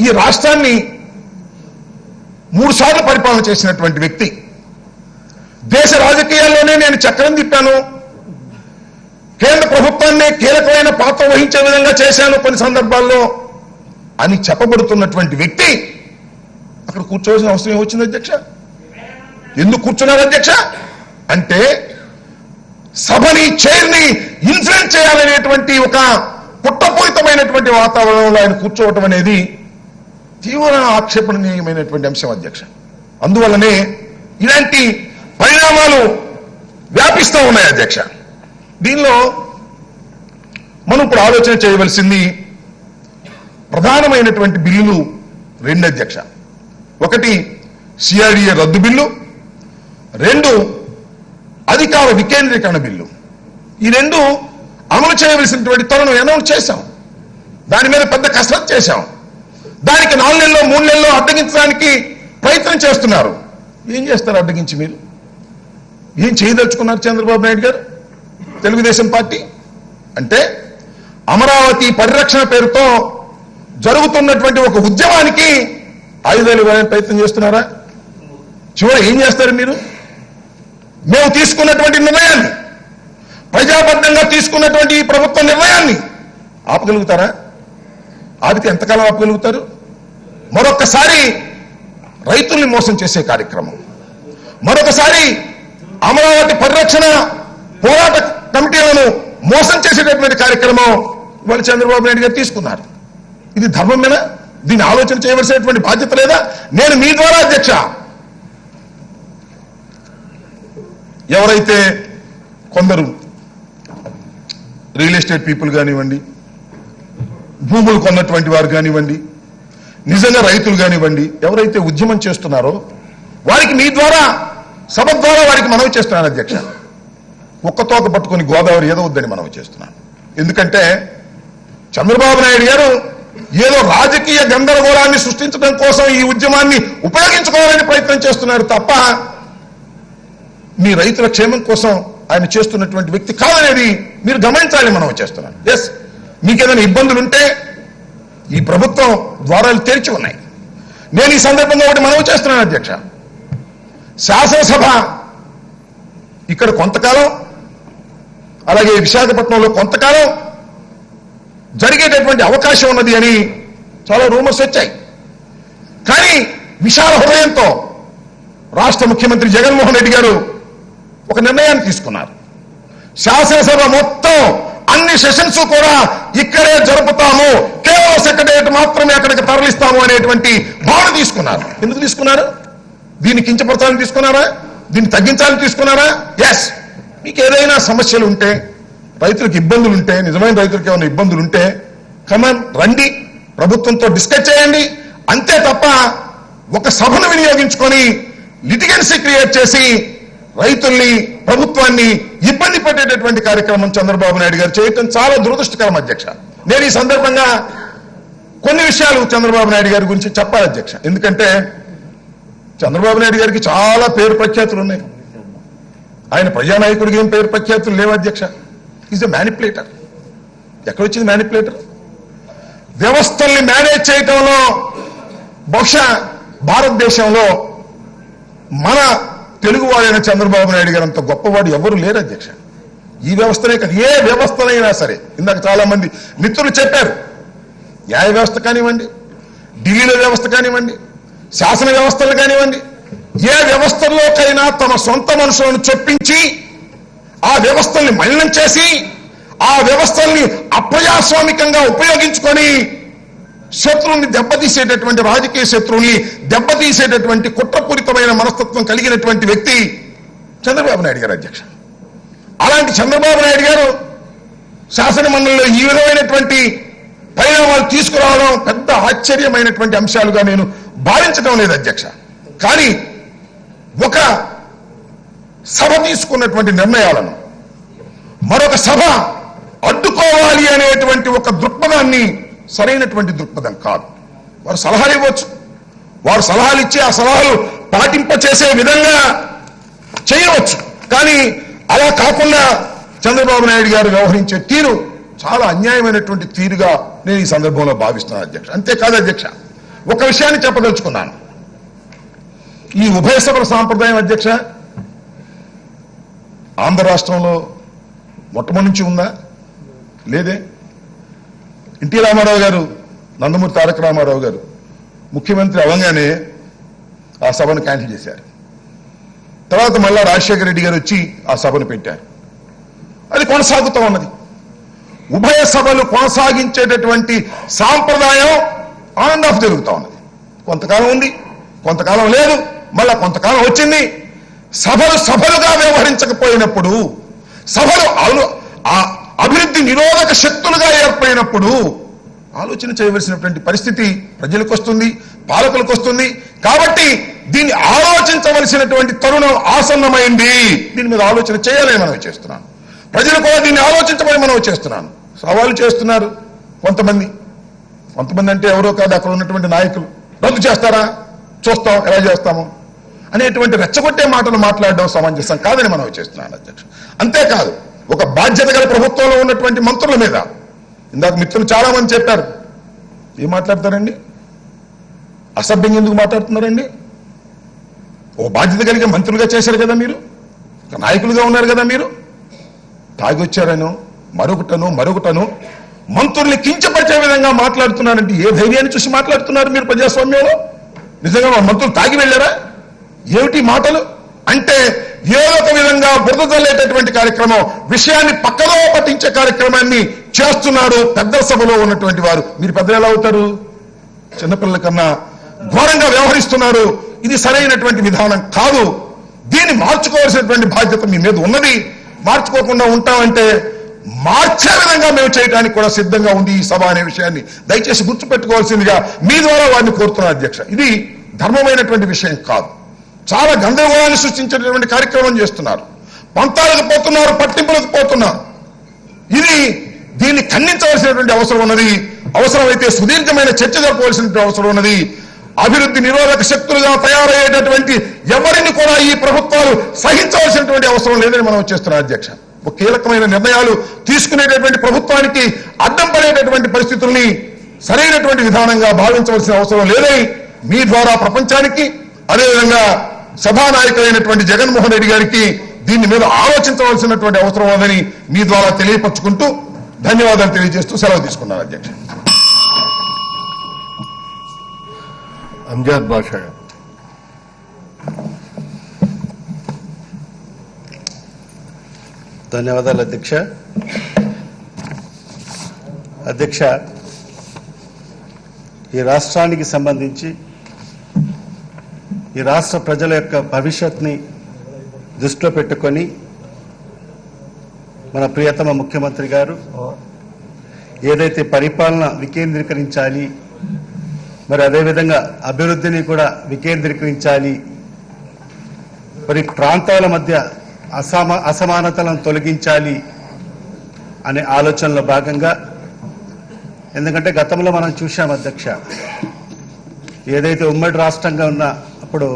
ఈ రాష్ట్రాన్ని 3 సార్లు పరిపాలన చేసినటువంటి వ్యక్తి, దేశ రాజకీయాల్లోనే నేను చక్రం తిప్పాను, కేంద్ర ప్రభుత్వాన్ని కీలకమైన పాత్ర వహించే విధంగా చేశాను కొన్ని సందర్భాల్లో అని చెప్పబడుతున్నటువంటి వ్యక్తి అక్కడ కూర్చోవలసిన అవసరం ఏమొచ్చింది అధ్యక్ష? ఎందుకు కూర్చున్నారు అధ్యక్ష? అంటే సభని చైర్ని ఇన్ఫ్లుయెన్స్ చేయాలనేటువంటి ఒక కుట్రపూరితమైనటువంటి వాతావరణంలో ఆయన కూర్చోవటం అనేది తీవ్ర ఆక్షేపణీయమైనటువంటి అంశం అధ్యక్ష. అందువల్లనే ఇలాంటి పరిణామాలు వ్యాపిస్తూ ఉన్నాయి అధ్యక్ష. దీనిలో మనం ఇప్పుడు ఆలోచన చేయవలసింది ప్రధానమైనటువంటి బిల్లులు 2 అధ్యక్ష. ఒకటి CRDA రద్దు బిల్లు, 2 అధికార వికేంద్రీకరణ బిల్లు. ఈ 2 అమలు చేయవలసినటువంటి తరుణం అనౌన్స్ చేశాం, దాని మీద పెద్ద కసరత్తు చేశాం. దానికి 4 నెలల్లో 3 నెలల్లో అడ్డగించడానికి ప్రయత్నం చేస్తున్నారు. ఏం చేస్తారు అడ్డగించి? మీరు ఏం చేయదలుచుకున్నారు చంద్రబాబు నాయుడు గారు, తెలుగుదేశం పార్టీ? అంటే అమరావతి పరిరక్షణ పేరుతో జరుగుతున్నటువంటి ఒక ఉద్యమానికి ఆయుధాలు ఇవ్వాలని ప్రయత్నం చేస్తున్నారా? చివరి ఏం చేస్తారు మీరు? మేము తీసుకున్నటువంటి నిర్ణయాన్ని, ప్రజాబద్ధంగా తీసుకున్నటువంటి ఈ ప్రభుత్వ నిర్ణయాన్ని ఆపగలుగుతారా? ఆపితే ఎంతకాలం ఆపగలుగుతారు? మరొకసారి రైతుల్ని మోసం చేసే కార్యక్రమం, మరొకసారి అమరావతి పరిరక్షణ పోరాట కమిటీలను మోసం చేసేటటువంటి కార్యక్రమం ఇవాళ చంద్రబాబు నాయుడు గారు తీసుకున్నారు. ఇది ధర్మమేనా? దీన్ని ఆలోచన చేయవలసినటువంటి బాధ్యత లేదా? నేను మీ ద్వారా అధ్యక్ష, ఎవరైతే కొందరు రియల్ ఎస్టేట్ పీపుల్ కానివ్వండి, భూములు కొన్నటువంటి వారు కానివ్వండి, నిజంగా రైతులు కానివ్వండి, ఎవరైతే ఉద్యమం చేస్తున్నారో వారికి మీ ద్వారా, సభ ద్వారా వారికి మనవి చేస్తున్నాను అధ్యక్ష. ఒక్కతోక పట్టుకొని గోదావరి ఏదో వద్దని మనవి చేస్తున్నాను. ఎందుకంటే చంద్రబాబు నాయుడు గారు ఏదో రాజకీయ గందరగోళాన్ని సృష్టించడం కోసం ఈ ఉద్యమాన్ని ఉపయోగించుకోవాలని ప్రయత్నం చేస్తున్నారు తప్ప మీ రైతుల క్షేమం కోసం ఆయన చేస్తున్నటువంటి వ్యక్తి కాదనేది మీరు గమనించాలని మనం చేస్తున్నాను. ఎస్, మీకేదైనా ఇబ్బందులు ఉంటే ఈ ప్రభుత్వం ద్వారాలు తెరిచి ఉన్నాయి. నేను ఈ సందర్భంగా ఒకటి మనవి చేస్తున్నాను అధ్యక్ష. శాసనసభ ఇక్కడ కొంతకాలం, అలాగే విశాఖపట్నంలో కొంతకాలం జరిగేటటువంటి అవకాశం ఉన్నది అని చాలా రూమర్స్ వచ్చాయి. కానీ విశాల హృదయంతో రాష్ట్ర ముఖ్యమంత్రి జగన్మోహన్ రెడ్డి గారు ఒక నిర్ణయాన్ని తీసుకున్నారు. శాసనసభ మొత్తం అన్ని సెషన్స్ కూడా ఇక్కడే జరుపుతాము, కేవలం సెక్రటేరియట్ మాత్రమే అక్కడికి తరలిస్తాము అనేటువంటి భావన తీసుకున్నారు. ఎందుకు తీసుకున్నారు? దీన్ని కించపరచాలని తీసుకున్నారా? దీన్ని తగ్గించాలని తీసుకున్నారా? ఎస్, మీకు ఏదైనా సమస్యలు ఉంటే, రైతులకు ఇబ్బందులు ఉంటే, నిజమైన రైతులకు ఏమైనా ఇబ్బందులు ఉంటే కమాన్ రండి, ప్రభుత్వంతో డిస్కస్ చేయండి. అంతే తప్ప ఒక సభను వినియోగించుకొని లిటిగెన్సీ క్రియేట్ చేసి రైతుల్ని, ప్రభుత్వాన్ని ఇబ్బంది పెట్టేటటువంటి కార్యక్రమం చంద్రబాబు నాయుడు గారు చేయటం చాలా దురదృష్టకరం అధ్యక్ష. నేను ఈ సందర్భంగా కొన్ని విషయాలు చంద్రబాబు నాయుడు గారి గురించి చెప్పాలి అధ్యక్ష. ఎందుకంటే చంద్రబాబు నాయుడు గారికి చాలా పేరు ప్రఖ్యాతులు ఉన్నాయి. ఆయన ప్రజానాయకుడికి ఏం పేరు ప్రఖ్యాతులు లేవు అధ్యక్ష. Is a manipulator. ఎక్కడొచ్చింది మ్యానిపులేటర్? వ్యవస్థల్ని మేనేజ్ చేయటంలో బహుశా భారతదేశంలో మన తెలుగువాడైన చంద్రబాబు నాయుడు గారు అంత గొప్పవాడు ఎవరు లేరు అధ్యక్ష. ఈ వ్యవస్థనే కాదు, ఏ వ్యవస్థనైనా సరే. ఇందాక చాలా మంది మిత్రులు చెప్పారు, న్యాయ వ్యవస్థ కానివ్వండి, ఢిల్లీలో వ్యవస్థ కానివ్వండి, శాసన వ్యవస్థలు కానివ్వండి, ఏ వ్యవస్థల్లోకైనా తమ సొంత మనుషులను చొప్పించి ఆ వ్యవస్థల్ని మలినం చేసి ఆ వ్యవస్థల్ని అప్రజాస్వామికంగా ఉపయోగించుకొని శత్రువుని దెబ్బతీసేటటువంటి, రాజకీయ శత్రువుని దెబ్బతీసేటటువంటి కుట్రపూరితమైన మనస్తత్వం కలిగినటువంటి వ్యక్తి చంద్రబాబు నాయుడు గారు అధ్యక్ష. అలాంటి చంద్రబాబు నాయుడు గారు శాసన మండలిలో ఈ విధమైనటువంటి పరిణామాలు తీసుకురావడం పెద్ద ఆశ్చర్యమైనటువంటి అంశాలుగా నేను భావించడం లేదు అధ్యక్ష. కానీ ఒక సభ తీసుకున్నటువంటి నిర్ణయాలను మరొక సభ అడ్డుకోవాలి అనేటువంటి ఒక దృక్పథాన్ని సరైనటువంటి దృక్పథం కాదు. వారు సలహాలు ఇవ్వచ్చు, వారు సలహాలు ఇచ్చి ఆ సలహాలు పాటింపచేసే విధంగా చేయవచ్చు. కానీ అలా కాకుండా చంద్రబాబు నాయుడు గారు వ్యవహరించే తీరు చాలా అన్యాయమైనటువంటి తీరుగా నేను ఈ సందర్భంలో భావిస్తున్నాను అధ్యక్ష. అంతేకాదు అధ్యక్ష, ఒక విషయాన్ని చెప్పదలుచుకున్నాను. ఈ ఉభయ సభల సాంప్రదాయం అధ్యక్ష ఆంధ్ర రాష్ట్రంలో మొట్టమొదటి నుంచి ఉందా? లేదే. ఎన్టీ రామారావు గారు, నందమూరి తారక రామారావు గారు ముఖ్యమంత్రి అవ్వగానే ఆ సభను క్యాన్సిల్ చేశారు. తర్వాత మళ్ళా రాజశేఖర రెడ్డి గారు వచ్చి ఆ సభను పెట్టారు. అది కొనసాగుతూ ఉన్నది. ఉభయ సభలు కొనసాగించేటటువంటి సాంప్రదాయం ఆన్ అండ్ ఆఫ్ జరుగుతూ ఉన్నది. కొంతకాలం ఉంది, కొంతకాలం లేదు, మళ్ళా కొంతకాలం వచ్చింది. సభలు సభలుగా వ్యవహరించకపోయినప్పుడు, సభలు అభివృద్ధి నిరోధక శక్తులుగా ఏర్పడినప్పుడు ఆలోచన చేయవలసినటువంటి పరిస్థితి ప్రజలకు వస్తుంది, పాలకులకు వస్తుంది. కాబట్టి దీన్ని ఆలోచించవలసినటువంటి తరుణం ఆసన్నమైంది. దీని మీద ఆలోచన చేయాలని మనవి చేస్తున్నాను. ప్రజలు కూడా దీన్ని ఆలోచించమని మనవి చేస్తున్నాను. సవాలు చేస్తున్నారు కొంతమంది అంటే ఎవరో కాదు, అక్కడ ఉన్నటువంటి నాయకులు. రద్దు చేస్తారా, చూస్తాం ఎలా చేస్తాము అనేటువంటి రెచ్చగొట్టే మాటలు మాట్లాడడం సమంజసం కాదని మనవి చేస్తున్నాను అధ్యక్ష. అంతేకాదు, ఒక బాధ్యత గల ప్రభుత్వంలో ఉన్నటువంటి మంత్రుల మీద ఇందాక మిత్రులు చాలా మంది చెప్పారు. ఏం మాట్లాడతారండి? అసభ్యంగా ఎందుకు మాట్లాడుతున్నారండి? ఓ బాధ్యత కలిగే మంత్రులుగా చేశారు కదా మీరు, నాయకులుగా ఉన్నారు కదా మీరు. తాగొచ్చారను మరొకటను మంత్రుల్ని కించపరిచే విధంగా మాట్లాడుతున్నారంటే ఏ ధైర్యాన్ని చూసి మాట్లాడుతున్నారు మీరు ప్రజాస్వామ్యంలో? నిజంగా మంత్రులు తాగి వెళ్ళారా? ఏమిటి మాటలు? అంటే ఏదో ఒక విధంగా బురద జల్లేటటువంటి కార్యక్రమం, విషయాన్ని పక్కదో పట్టించే కార్యక్రమాన్ని చేస్తున్నారు పెద్ద సభలో ఉన్నటువంటి వారు. మీరు పెద్దలు ఎలా అవుతారు? చిన్నపిల్లల కన్నా ఘోరంగా వ్యవహరిస్తున్నారు. ఇది సరైనటువంటి విధానం కాదు. దీన్ని మార్చుకోవాల్సినటువంటి బాధ్యత మీ మీద ఉన్నది. మార్చుకోకుండా ఉంటామంటే మార్చే విధంగా మేము చేయడానికి కూడా సిద్ధంగా ఉంది ఈ సభ అనే విషయాన్ని దయచేసి గుర్తుపెట్టుకోవాల్సిందిగా మీ ద్వారా వారిని కోరుతున్నారు అధ్యక్ష. ఇది ధర్మమైనటువంటి విషయం కాదు. చాలా గందరగోళాన్ని సృష్టించేటటువంటి కార్యక్రమం చేస్తున్నారు. పంతాలకు పోతున్నారు, పట్టింపులకు పోతున్నారు. దీన్ని ఖండించవలసినటువంటి అవసరం ఉన్నది. అవసరమైతే సుదీర్ఘమైన చర్చ జరపవలసినటువంటి అవసరం ఉన్నది. అభివృద్ధి నిరోధక శక్తులుగా తయారయ్యేటటువంటి ఎవరిని కూడా ఈ ప్రభుత్వాలు సహించవలసినటువంటి అవసరం లేదని మనం చేస్తున్నాం అధ్యక్ష. ఒక కీలకమైన నిర్ణయాలు తీసుకునేటటువంటి ప్రభుత్వానికి అడ్డం పడేటటువంటి పరిస్థితుల్ని సరైనటువంటి విధానంగా భావించవలసిన అవసరం లేదని మీ ద్వారా ప్రపంచానికి, అదేవిధంగా సభానాయకులైనటువంటి జగన్మోహన్ రెడ్డి గారికి దీని మీద ఆలోచించవలసినటువంటి అవసరం ఉందని మీ ద్వారా తెలియపరుచుకుంటూ ధన్యవాదాలు తెలియజేస్తూ సెలవు తీసుకున్నారు అధ్యక్ష. అంజాద్ బాషా. ధన్యవాదాలు అధ్యక్ష. ఈ రాష్ట్రానికి సంబంధించి ఈ రాష్ట్ర ప్రజల యొక్క భవిష్యత్ని దృష్టిలో పెట్టుకొని మన ప్రియతమ ముఖ్యమంత్రి గారు ఏదైతే పరిపాలన వికేంద్రీకరించాలి, మరి అదేవిధంగా అభివృద్ధిని కూడా వికేంద్రీకరించాలి, మరి ప్రాంతాల మధ్య అసమానతలను తొలగించాలి అనే ఆలోచనలో భాగంగా, ఎందుకంటే గతంలో మనం చూసాం అధ్యక్ష, ఏదైతే ఉమ్మడి రాష్ట్రంగా ఉన్న అప్పుడు,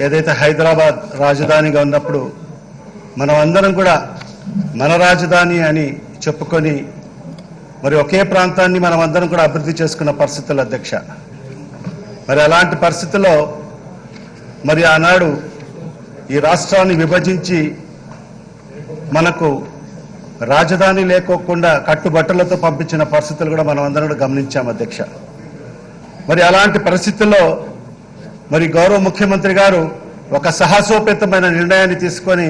ఏదైతే హైదరాబాద్ రాజధానిగా ఉన్నప్పుడు మనం అందరం కూడా మన రాజధాని అని చెప్పుకొని మరి ఒకే ప్రాంతాన్ని మనం అందరం కూడా అభివృద్ధి చేసుకున్న పరిస్థితులు అధ్యక్ష. మరి అలాంటి పరిస్థితుల్లో మరి ఆనాడు ఈ రాష్ట్రాన్ని విభజించి మనకు రాజధాని లేకోకుండా కట్టుబట్టలతో పంపించిన పరిస్థితులు కూడా మనం అందరం కూడా గమనించాం అధ్యక్ష. మరి అలాంటి పరిస్థితుల్లో మరి గౌరవ ముఖ్యమంత్రి గారు ఒక సాహసోపేతమైన నిర్ణయాన్ని తీసుకొని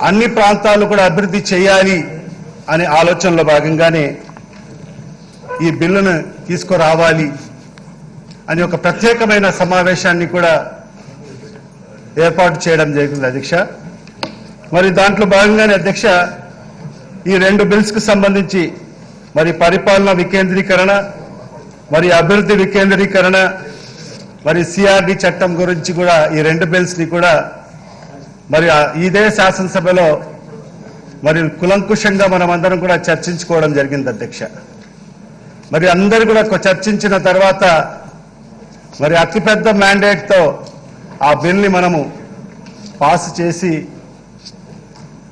అన్ని ప్రాంతాలు కూడా అభివృద్ధి చేయాలి అనే ఆలోచనలో భాగంగానే ఈ బిల్లును తీసుకురావాలి అని ఒక ప్రత్యేకమైన సమావేశాన్ని కూడా ఏర్పాటు చేయడం జరిగింది అధ్యక్ష. మరి దాంట్లో భాగంగానే అధ్యక్ష, ఈ రెండు బిల్స్కి సంబంధించి మరి పరిపాలన వికేంద్రీకరణ, మరి అభివృద్ధి వికేంద్రీకరణ, మరి CRD చట్టం గురించి కూడా ఈ రెండు బిల్స్ని కూడా మరి ఇదే శాసనసభలో మరి కులంకుషంగా మనం అందరం కూడా చర్చించుకోవడం జరిగింది అధ్యక్ష. మరి అందరూ కూడా చర్చించిన తర్వాత మరి అతిపెద్ద మ్యాండేట్తో ఆ బిల్ని మనము పాస్ చేసి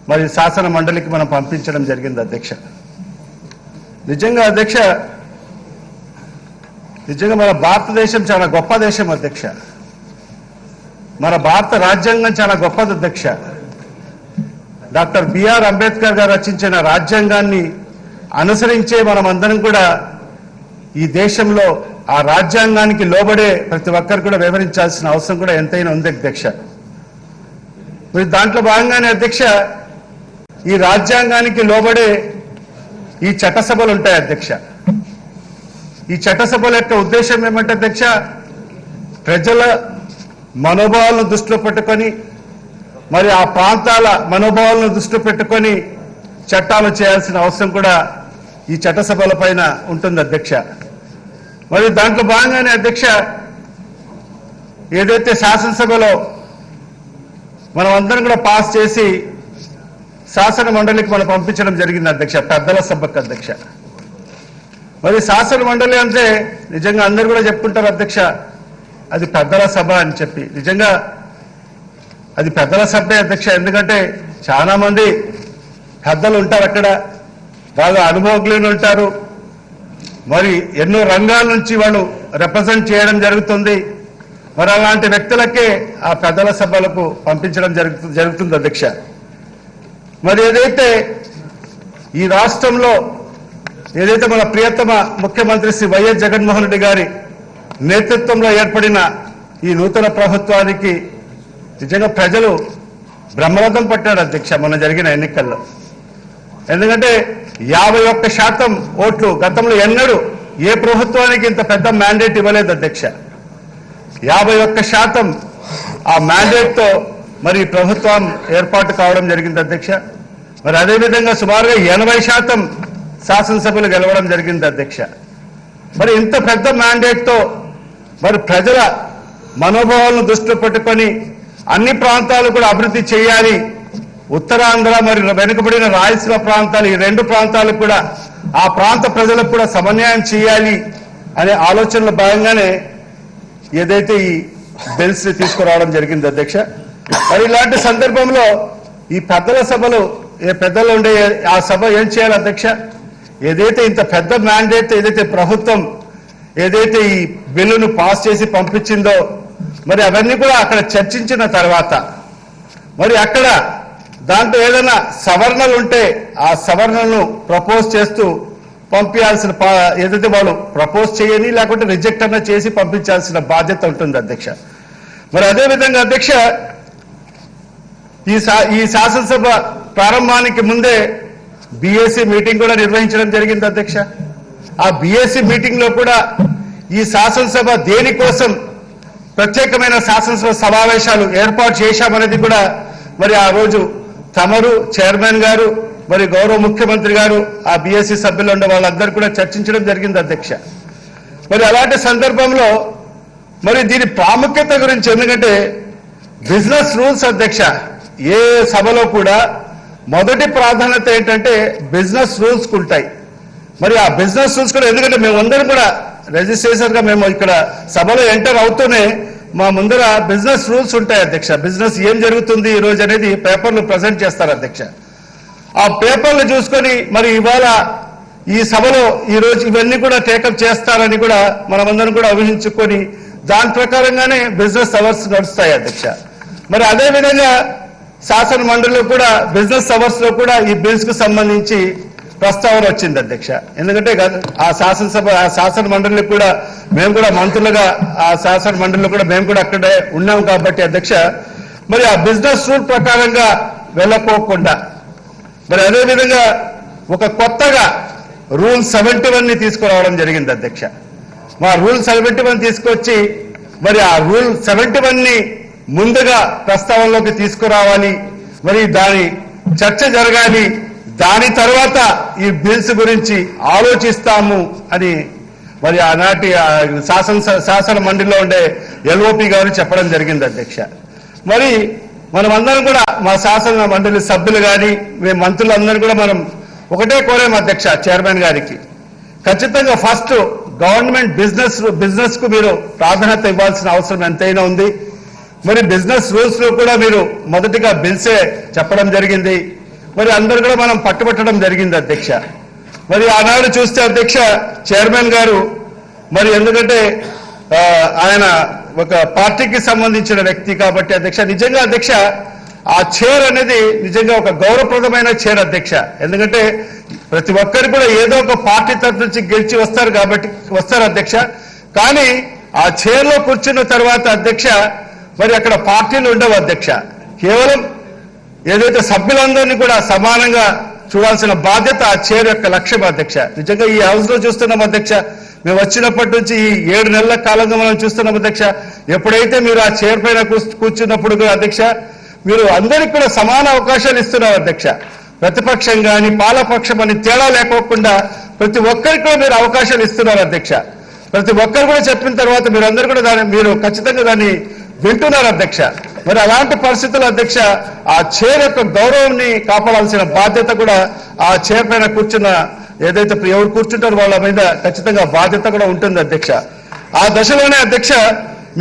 మరి శాసన మండలికి మనం పంపించడం జరిగింది అధ్యక్ష. నిజంగా అధ్యక్ష, నిజంగా మన భారతదేశం చాలా గొప్ప దేశం అధ్యక్ష. మన భారత రాజ్యాంగం చాలా గొప్పది అధ్యక్ష. డాక్టర్ బిఆర్ అంబేద్కర్ గారు రచించిన రాజ్యాంగాన్ని అనుసరించే మనమందరం కూడా ఈ దేశంలో ఆ రాజ్యాంగానికి లోబడే ప్రతి ఒక్కరు కూడా వివరించాల్సిన అవసరం కూడా ఎంతైనా ఉంది అధ్యక్ష. మరి దాంట్లో భాగంగానే అధ్యక్ష ఈ రాజ్యాంగానికి లోబడే ఈ చట్టసభలు ఉంటాయి అధ్యక్ష. ఈ చట్టసభల యొక్క ఉద్దేశం ఏమంటే అధ్యక్ష, ప్రజల మనోభావాలను దృష్టిలో పెట్టుకొని మరి ఆ ప్రాంతాల మనోభావాలను దృష్టిలో పెట్టుకొని చట్టాలు చేయాల్సిన అవసరం కూడా ఈ చట్టసభల పైన ఉంటుంది అధ్యక్ష. మరి దాంట్లో భాగంగానే అధ్యక్ష ఏదైతే శాసనసభలో మనం అందరం కూడా పాస్ చేసి శాసన మండలికి మనం పంపించడం జరిగింది అధ్యక్ష, పెద్దల సభకు అధ్యక్ష. మరి శాసన మండలి అంటే నిజంగా అందరు కూడా చెప్పుకుంటారు అధ్యక్ష, అది పెద్దల సభ అని చెప్పి. నిజంగా అది పెద్దల సభే అధ్యక్ష. ఎందుకంటే చాలా మంది పెద్దలు ఉంటారు అక్కడ, బాగా అనుభవజ్ఞులు ఉంటారు, మరి ఎన్నో రంగాల నుంచి వాళ్ళు రిప్రజెంట్ చేయడం జరుగుతుంది. మరి అలాంటి వ్యక్తులకే ఆ పెద్దల సభలకు పంపించడం జరుగుతుంది అధ్యక్ష. మరి ఏదైతే ఈ రాష్ట్రంలో ఏదైతే మన ప్రియతమ ముఖ్యమంత్రి శ్రీ వైఎస్ జగన్మోహన్ రెడ్డి గారి నేతృత్వంలో ఏర్పడిన ఈ నూతన ప్రభుత్వానికి నిజంగా ప్రజలు బ్రహ్మరథం పట్టాడు అధ్యక్ష మొన్న జరిగిన ఎన్నికల్లో. ఎందుకంటే 51% ఓట్లు గతంలో ఎన్నడూ ఏ ప్రభుత్వానికి ఇంత పెద్ద మ్యాండేట్ ఇవ్వలేదు అధ్యక్ష. 51% ఆ మ్యాండేట్తో మరి ప్రభుత్వం ఏర్పాటు కావడం జరిగింది అధ్యక్ష. మరి అదేవిధంగా సుమారుగా 80% శాసనసభలు గెలవడం జరిగింది అధ్యక్ష. మరి ఇంత పెద్ద మ్యాండేట్తో మరి ప్రజల మనోభావాలను దృష్టిలో పెట్టుకొని అన్ని ప్రాంతాలు కూడా అభివృద్ధి చేయాలి, ఉత్తరాంధ్ర మరి వెనుకబడిన రాయలసీమ ప్రాంతాలు, ఈ రెండు ప్రాంతాలకు కూడా ఆ ప్రాంత ప్రజలకు కూడా సమన్వయం చేయాలి అనే ఆలోచనలో భాగంగానే ఏదైతే ఈ బిల్స్ తీసుకురావడం జరిగింది అధ్యక్ష. మరి ఇలాంటి సందర్భంలో ఈ పెద్దల సభలు ఏ పెద్దలు ఉండే ఆ సభ ఏం చేయాలి అధ్యక్ష, ఏదైతే ఇంత పెద్ద మ్యాండేట్ ఏదైతే ప్రభుత్వం ఏదైతే ఈ బిల్లును పాస్ చేసి పంపించిందో మరి అవన్నీ కూడా అక్కడ చర్చించిన తర్వాత మరి అక్కడ దాంట్లో ఏదైనా సవరణలు ఉంటే ఆ సవరణలను ప్రపోజ్ చేస్తూ పంపించాల్సిన ఏదైతే వాళ్ళు ప్రపోజ్ చేయని లేకుంటే రిజెక్ట్ అన్న చేసి పంపించాల్సిన బాధ్యత ఉంటుంది అధ్యక్ష. మరి అదేవిధంగా అధ్యక్ష ఈ శాసనసభ ప్రారంభానికి ముందే బీఏసీ మీటింగ్ కూడా నిర్వహించడం జరిగింది అధ్యక్ష. ఆ బీఏసీ మీటింగ్ లో కూడా ఈ శాసనసభ దేనికోసం ప్రత్యేకమైన శాసనసభ సమావేశాలు ఏర్పాటు చేశామనేది కూడా మరి ఆ రోజు తమరు చైర్మన్ గారు మరి గౌరవ ముఖ్యమంత్రి గారు ఆ బీఎస్సీ సభ్యులు ఉండే వాళ్ళందరూ కూడా చర్చించడం జరిగింది అధ్యక్ష. మరి అలాంటి సందర్భంలో మరి దీని ప్రాముఖ్యత గురించి, ఎందుకంటే బిజినెస్ రూల్స్ అధ్యక్ష ఏ సభలో కూడా మొదటి ప్రాధాన్యత ఏంటంటే బిజినెస్ రూల్స్ ఉంటాయి. మరి ఆ బిజినెస్ రూల్స్ కూడా ఎందుకంటే మేమందరం కూడా రిజిస్ట్రేషన్ గా మేము ఇక్కడ సభలో ఎంటర్ అవుతూనే మా ముందర బిజినెస్ రూల్స్ ఉంటాయి అధ్యక్ష. బిజినెస్ ఏం జరుగుతుంది ఈ రోజు అనేది పేపర్లు ప్రజెంట్ చేస్తారు అధ్యక్ష. ఆ పేపర్లు చూసుకొని మరి ఇవాళ ఈ సభలో ఈ రోజు ఇవన్నీ కూడా టేకప్ చేస్తారని కూడా మనమందరం కూడా ఊహించుకొని దాని ప్రకారంగానే బిజినెస్ అవర్స్ నడుస్తాయి అధ్యక్ష. మరి అదేవిధంగా శాసన మండలిలో కూడా బిజినెస్ అవర్స్ లో కూడా ఈ బిల్స్ కు సంబంధించి ప్రస్తావన వచ్చింది అధ్యక్ష. ఎందుకంటే ఆ శాసన మండలిలో కూడా మేము కూడా మంత్రులుగా ఆ శాసన మండలిలో కూడా మేము కూడా అక్కడే ఉన్నాం కాబట్టి అధ్యక్ష మరి ఆ బిజినెస్ రూల్ ప్రకారంగా వెళ్ళకోకుండా మరి అదేవిధంగా ఒక కొత్తగా రూల్ 71 ని తీసుకురావడం జరిగింది అధ్యక్ష. మా రూల్ 71 తీసుకొచ్చి మరి ఆ రూల్ 71 ని ముందుగా ప్రస్తావనలోకి తీసుకురావాలి, మరి దాని చర్చ జరగాలి, దాని తర్వాత ఈ బిల్స్ గురించి ఆలోచిస్తాము అని మరి ఆనాటి శాసన మండలిలో ఉండే ఎల్ఓపి గారు చెప్పడం జరిగింది అధ్యక్ష. మరి మనమందరం కూడా మా శాసన మండలి సభ్యులు కానీ మేము మంత్రులందరూ కూడా మనం ఒకటే కోరాం అధ్యక్ష చైర్మన్ గారికి, ఖచ్చితంగా ఫస్ట్ గవర్నమెంట్ బిజినెస్ కు మీరు ప్రాధాన్యత ఇవ్వాల్సిన అవసరం ఎంతైనా ఉంది. మరి బిజినెస్ రూల్స్ లో కూడా మీరు మొదటిగా బిల్సే చెప్పడం జరిగింది. మరి అందరూ కూడా మనం పట్టుబట్టడం జరిగింది అధ్యక్ష. మరి ఆనాడు చూస్తే అధ్యక్ష చైర్మన్ గారు మరి ఎందుకంటే ఆయన ఒక పార్టీకి సంబంధించిన వ్యక్తి కాబట్టి అధ్యక్ష, నిజంగా అధ్యక్ష ఆ చైర్ అనేది నిజంగా ఒక గౌరవప్రదమైన చైర్ అధ్యక్ష. ఎందుకంటే ప్రతి ఒక్కరు కూడా ఏదో ఒక పార్టీ తరఫు నుంచి గెలిచి వస్తారు అధ్యక్ష. కానీ ఆ చైర్లో కూర్చున్న తర్వాత అధ్యక్ష మరి అక్కడ పార్టీలు ఉండవు అధ్యక్ష. కేవలం ఏదైతే సభ్యులందరినీ కూడా సమానంగా చూడాల్సిన బాధ్యత ఆ చైర్ యొక్క లక్ష్యం అధ్యక్ష. నిజంగా ఈ హౌస్ లో చూస్తున్నాం అధ్యక్ష, మేము వచ్చినప్పటి నుంచి ఈ 7 నెలల కాలంగా మనం చూస్తున్నాం అధ్యక్ష. ఎప్పుడైతే మీరు ఆ చైర్ పైన కూర్చున్నప్పుడు కూడా అధ్యక్ష మీరు అందరికీ కూడా సమాన అవకాశాలు ఇస్తున్నారు అధ్యక్ష. ప్రతిపక్షం కానీ పాలపక్షం అని తేడా లేకోకుండా ప్రతి ఒక్కరికి కూడా మీరు అవకాశాలు ఇస్తున్నారు అధ్యక్ష. ప్రతి ఒక్కరు కూడా చెప్పిన తర్వాత మీరందరూ కూడా మీరు ఖచ్చితంగా దాన్ని వింటున్నారు అధ్యక్ష. మరి అలాంటి పరిస్థితుల్లో అధ్యక్ష ఆ చైర్ యొక్క గౌరవాన్ని కాపాడాల్సిన బాధ్యత కూడా ఆ చైర్ పైన కూర్చున్న ఏదైతే ఎవరు కూర్చుంటారో వాళ్ళ మీద ఖచ్చితంగా బాధ్యత కూడా ఉంటుంది అధ్యక్ష. ఆ దశలోనే అధ్యక్ష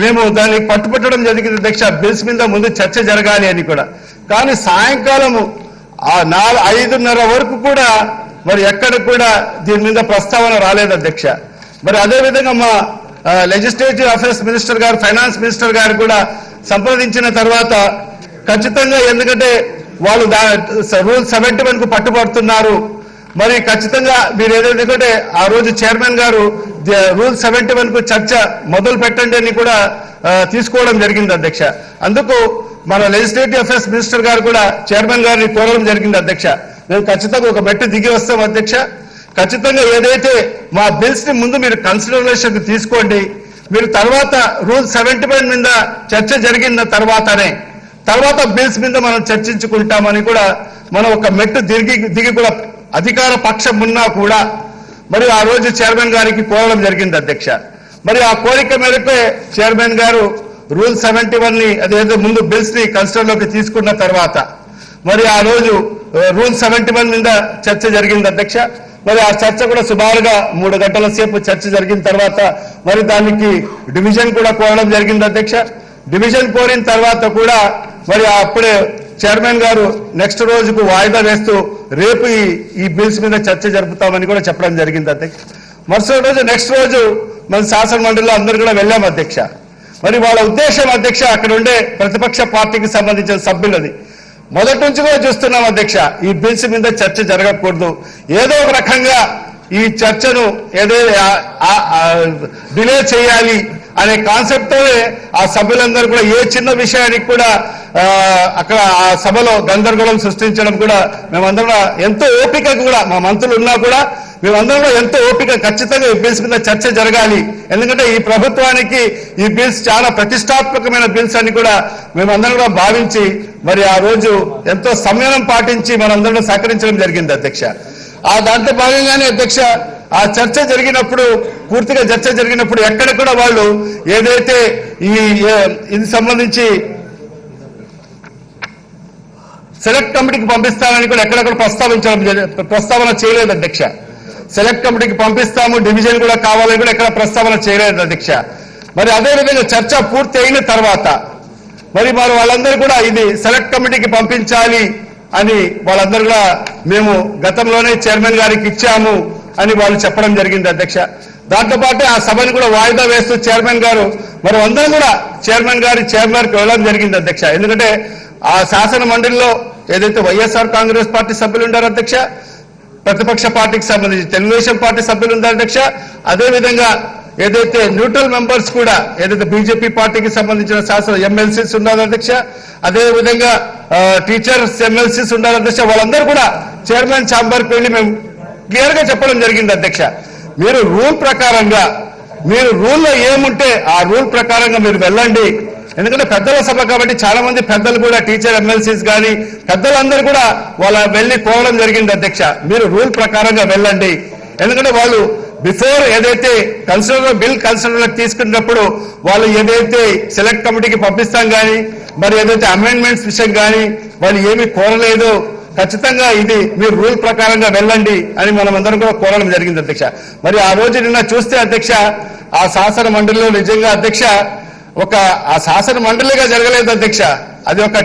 మేము దాన్ని పట్టుపట్టడం జరిగింది అధ్యక్ష. బిల్స్ మీద ముందు చర్చ జరగాలి అని కూడా. కానీ సాయంకాలము 5:30 వరకు కూడా మరి ఎక్కడ కూడా దీని మీద ప్రస్తావన రాలేదు అధ్యక్ష. మరి అదేవిధంగా మా లెజిస్లేటివ్ అఫేర్స్ మినిస్టర్ గారు, ఫైనాన్స్ మినిస్టర్ గారు కూడా సంప్రదించిన తర్వాత ఖచ్చితంగా ఎందుకంటే వాళ్ళు రూల్ 71 కు పట్టుబడుతున్నారు. మరి ఖచ్చితంగా మీరు ఏదైతే ఆ రోజు చైర్మన్ గారు రూల్ 71 కు చర్చ మొదలు పెట్టండి అని కూడా తీసుకోవడం జరిగింది అధ్యక్ష. అందుకు మన లెజిస్లేటివ్ అఫేర్స్ మినిస్టర్ గారు కూడా చైర్మన్ గారిని కోరడం జరిగింది అధ్యక్ష. మేము ఖచ్చితంగా ఒక మెట్టు దిగి వస్తాం అధ్యక్ష. ఖచ్చితంగా ఏదైతే మా బిల్స్ ని ముందు మీరు కన్సిడరేషన్ తీసుకోండి. మీరు తర్వాత రూల్ 71 మీద చర్చ జరిగిన తర్వాత బిల్స్ మీద మనం చర్చించుకుంటామని కూడా మనం ఒక మెట్టు దిగి కూడా అధికార పక్షం ఉన్నా కూడా మరి ఆ రోజు చైర్మన్ గారికి కోరడం జరిగింది అధ్యక్ష. మరి ఆ కోరిక మేరకు చైర్మన్ గారు రూల్ 71 ని అదేదో ముందు బిల్స్ ని కన్సిడర్ లోకి తీసుకున్న తర్వాత మరి ఆ రోజు రూల్ 71 మీద చర్చ జరిగింది అధ్యక్ష. మరి ఆ చర్చ కూడా సుమారుగా 3 గంటల సేపు చర్చ జరిగిన తర్వాత మరి దానికి డివిజన్ కూడా కోరడం జరిగింది అధ్యక్ష. డివిజన్ కోరిన తర్వాత కూడా మరి అప్పుడే చైర్మన్ గారు నెక్స్ట్ రోజుకు వాయిదా వేస్తూ రేపు ఈ బిల్స్ మీద చర్చ జరుపుతామని కూడా చెప్పడం జరిగింది అధ్యక్ష. మరుసటి రోజు నెక్స్ట్ రోజు మన శాసన మండలిలో అందరూ కూడా వెళ్ళాం అధ్యక్ష. మరి వాళ్ళ ఉద్దేశం అధ్యక్ష అక్కడ ఉండే ప్రతిపక్ష పార్టీకి సంబంధించిన సభ్యులది మొదటి నుంచి కూడా చూస్తున్నాం అధ్యక్ష. ఈ బిల్స్ మీద చర్చ జరగకూడదు, ఏదో ఒక రకంగా ఈ చర్చను ఏదో డిలే చేయాలి అనే కాన్సెప్ట్ తోనే ఆ సభ్యులందరూ కూడా ఏ చిన్న విషయానికి కూడా అక్కడ ఆ సభలో గందరగోళం సృష్టించడం కూడా మేమందరం ఎంతో ఓపిక కూడా మా మంత్రులు ఉన్నా కూడా మేమందరం కూడా ఎంతో ఓపిక ఖచ్చితంగా ఈ బిల్స్ మీద చర్చ జరగాలి. ఎందుకంటే ఈ ప్రభుత్వానికి ఈ బిల్స్ చాలా ప్రతిష్టాత్మకమైన బిల్స్ అని కూడా మేమందరం కూడా భావించి మరి ఆ రోజు ఎంతో సంయమనం పాటించి మనందరం సహకరించడం జరిగింది అధ్యక్ష. ఆ దాంట్లో భాగంగానే అధ్యక్ష ఆ చర్చ జరిగినప్పుడు పూర్తిగా చర్చ జరిగినప్పుడు ఎక్కడ కూడా వాళ్ళు ఏదైతే ఇది సంబంధించి సెలెక్ట్ కమిటీకి పంపిస్తానని కూడా ఎక్కడెక్కడ ప్రస్తావన చేయలేదు అధ్యక్ష. సెలెక్ట్ కమిటీకి పంపిస్తాము, డివిజన్ కూడా కావాలని కూడా ఎక్కడ ప్రస్తావన చేయలేదు అధ్యక్ష. మరి అదేవిధంగా చర్చ పూర్తి అయిన తర్వాత మరి వాళ్ళందరూ కూడా ఇది సెలెక్ట్ కమిటీకి పంపించాలి అని వాళ్ళందరూ కూడా మేము గతంలోనే చైర్మన్ గారికి ఇచ్చాము అని వాళ్ళు చెప్పడం జరిగింది అధ్యక్ష. దాంతో పాటు ఆ సభను కూడా వాయిదా వేస్తూ చైర్మన్ గారు మరి అందరూ కూడా చైర్మన్ గారి చేంబర్కి వెళ్ళడం జరిగింది అధ్యక్ష. ఎందుకంటే ఆ శాసన మండలిలో ఏదైతే వైఎస్ఆర్ కాంగ్రెస్ పార్టీ సభ్యులు ఉంటారు అధ్యక్ష, ప్రతిపక్ష పార్టీకి సంబంధించి తెలుగుదేశం పార్టీ సభ్యులు ఉంటారు అధ్యక్ష, అదేవిధంగా ఏదైతే న్యూట్రల్ మెంబర్స్ కూడా ఏదైతే బీజేపీ పార్టీకి సంబంధించిన శాసన MLCs ఉన్నారు అధ్యక్ష, అదేవిధంగా టీచర్స్ MLCs ఉన్నారు అధ్యక్ష, వాళ్ళందరూ కూడా చైర్మన్ ఛాంబర్కి వెళ్ళి మేము క్లియర్ గా చెప్పడం జరిగింది అధ్యక్ష. మీరు రూల్ ప్రకారంగా మీరు రూల్లో ఏముంటే ఆ రూల్ ప్రకారంగా మీరు వెళ్ళండి. ఎందుకంటే పెద్దల సభ కాబట్టి చాలా మంది పెద్దలు కూడా టీచర్ MLCs కానీ పెద్దలందరూ కూడా వాళ్ళ వెళ్ళి కోరడం జరిగింది అధ్యక్ష. మీరు రూల్ ప్రకారంగా వెళ్ళండి. ఎందుకంటే వాళ్ళు బిఫోర్ ఏదైతే బిల్ కన్సిడర్ తీసుకున్నప్పుడు వాళ్ళు ఏదైతే సెలెక్ట్ కమిటీకి పంపిస్తాం కానీ మరి ఏదైతే అమెండ్మెంట్స్ విషయం కానీ వాళ్ళు ఏమీ కోరలేదు. ఖచ్చితంగా ఇది మీరు రూల్ ప్రకారంగా వెళ్ళండి అని మనం అందరం కూడా కోరడం జరిగింది అధ్యక్ష. మరి ఆ రోజు నిన్న చూస్తే అధ్యక్ష ఆ శాసన మండలిలో నిజంగా అధ్యక్ష ఆ శాసన మండలిగా జరగలేదు అధ్యక్ష, అది ఒక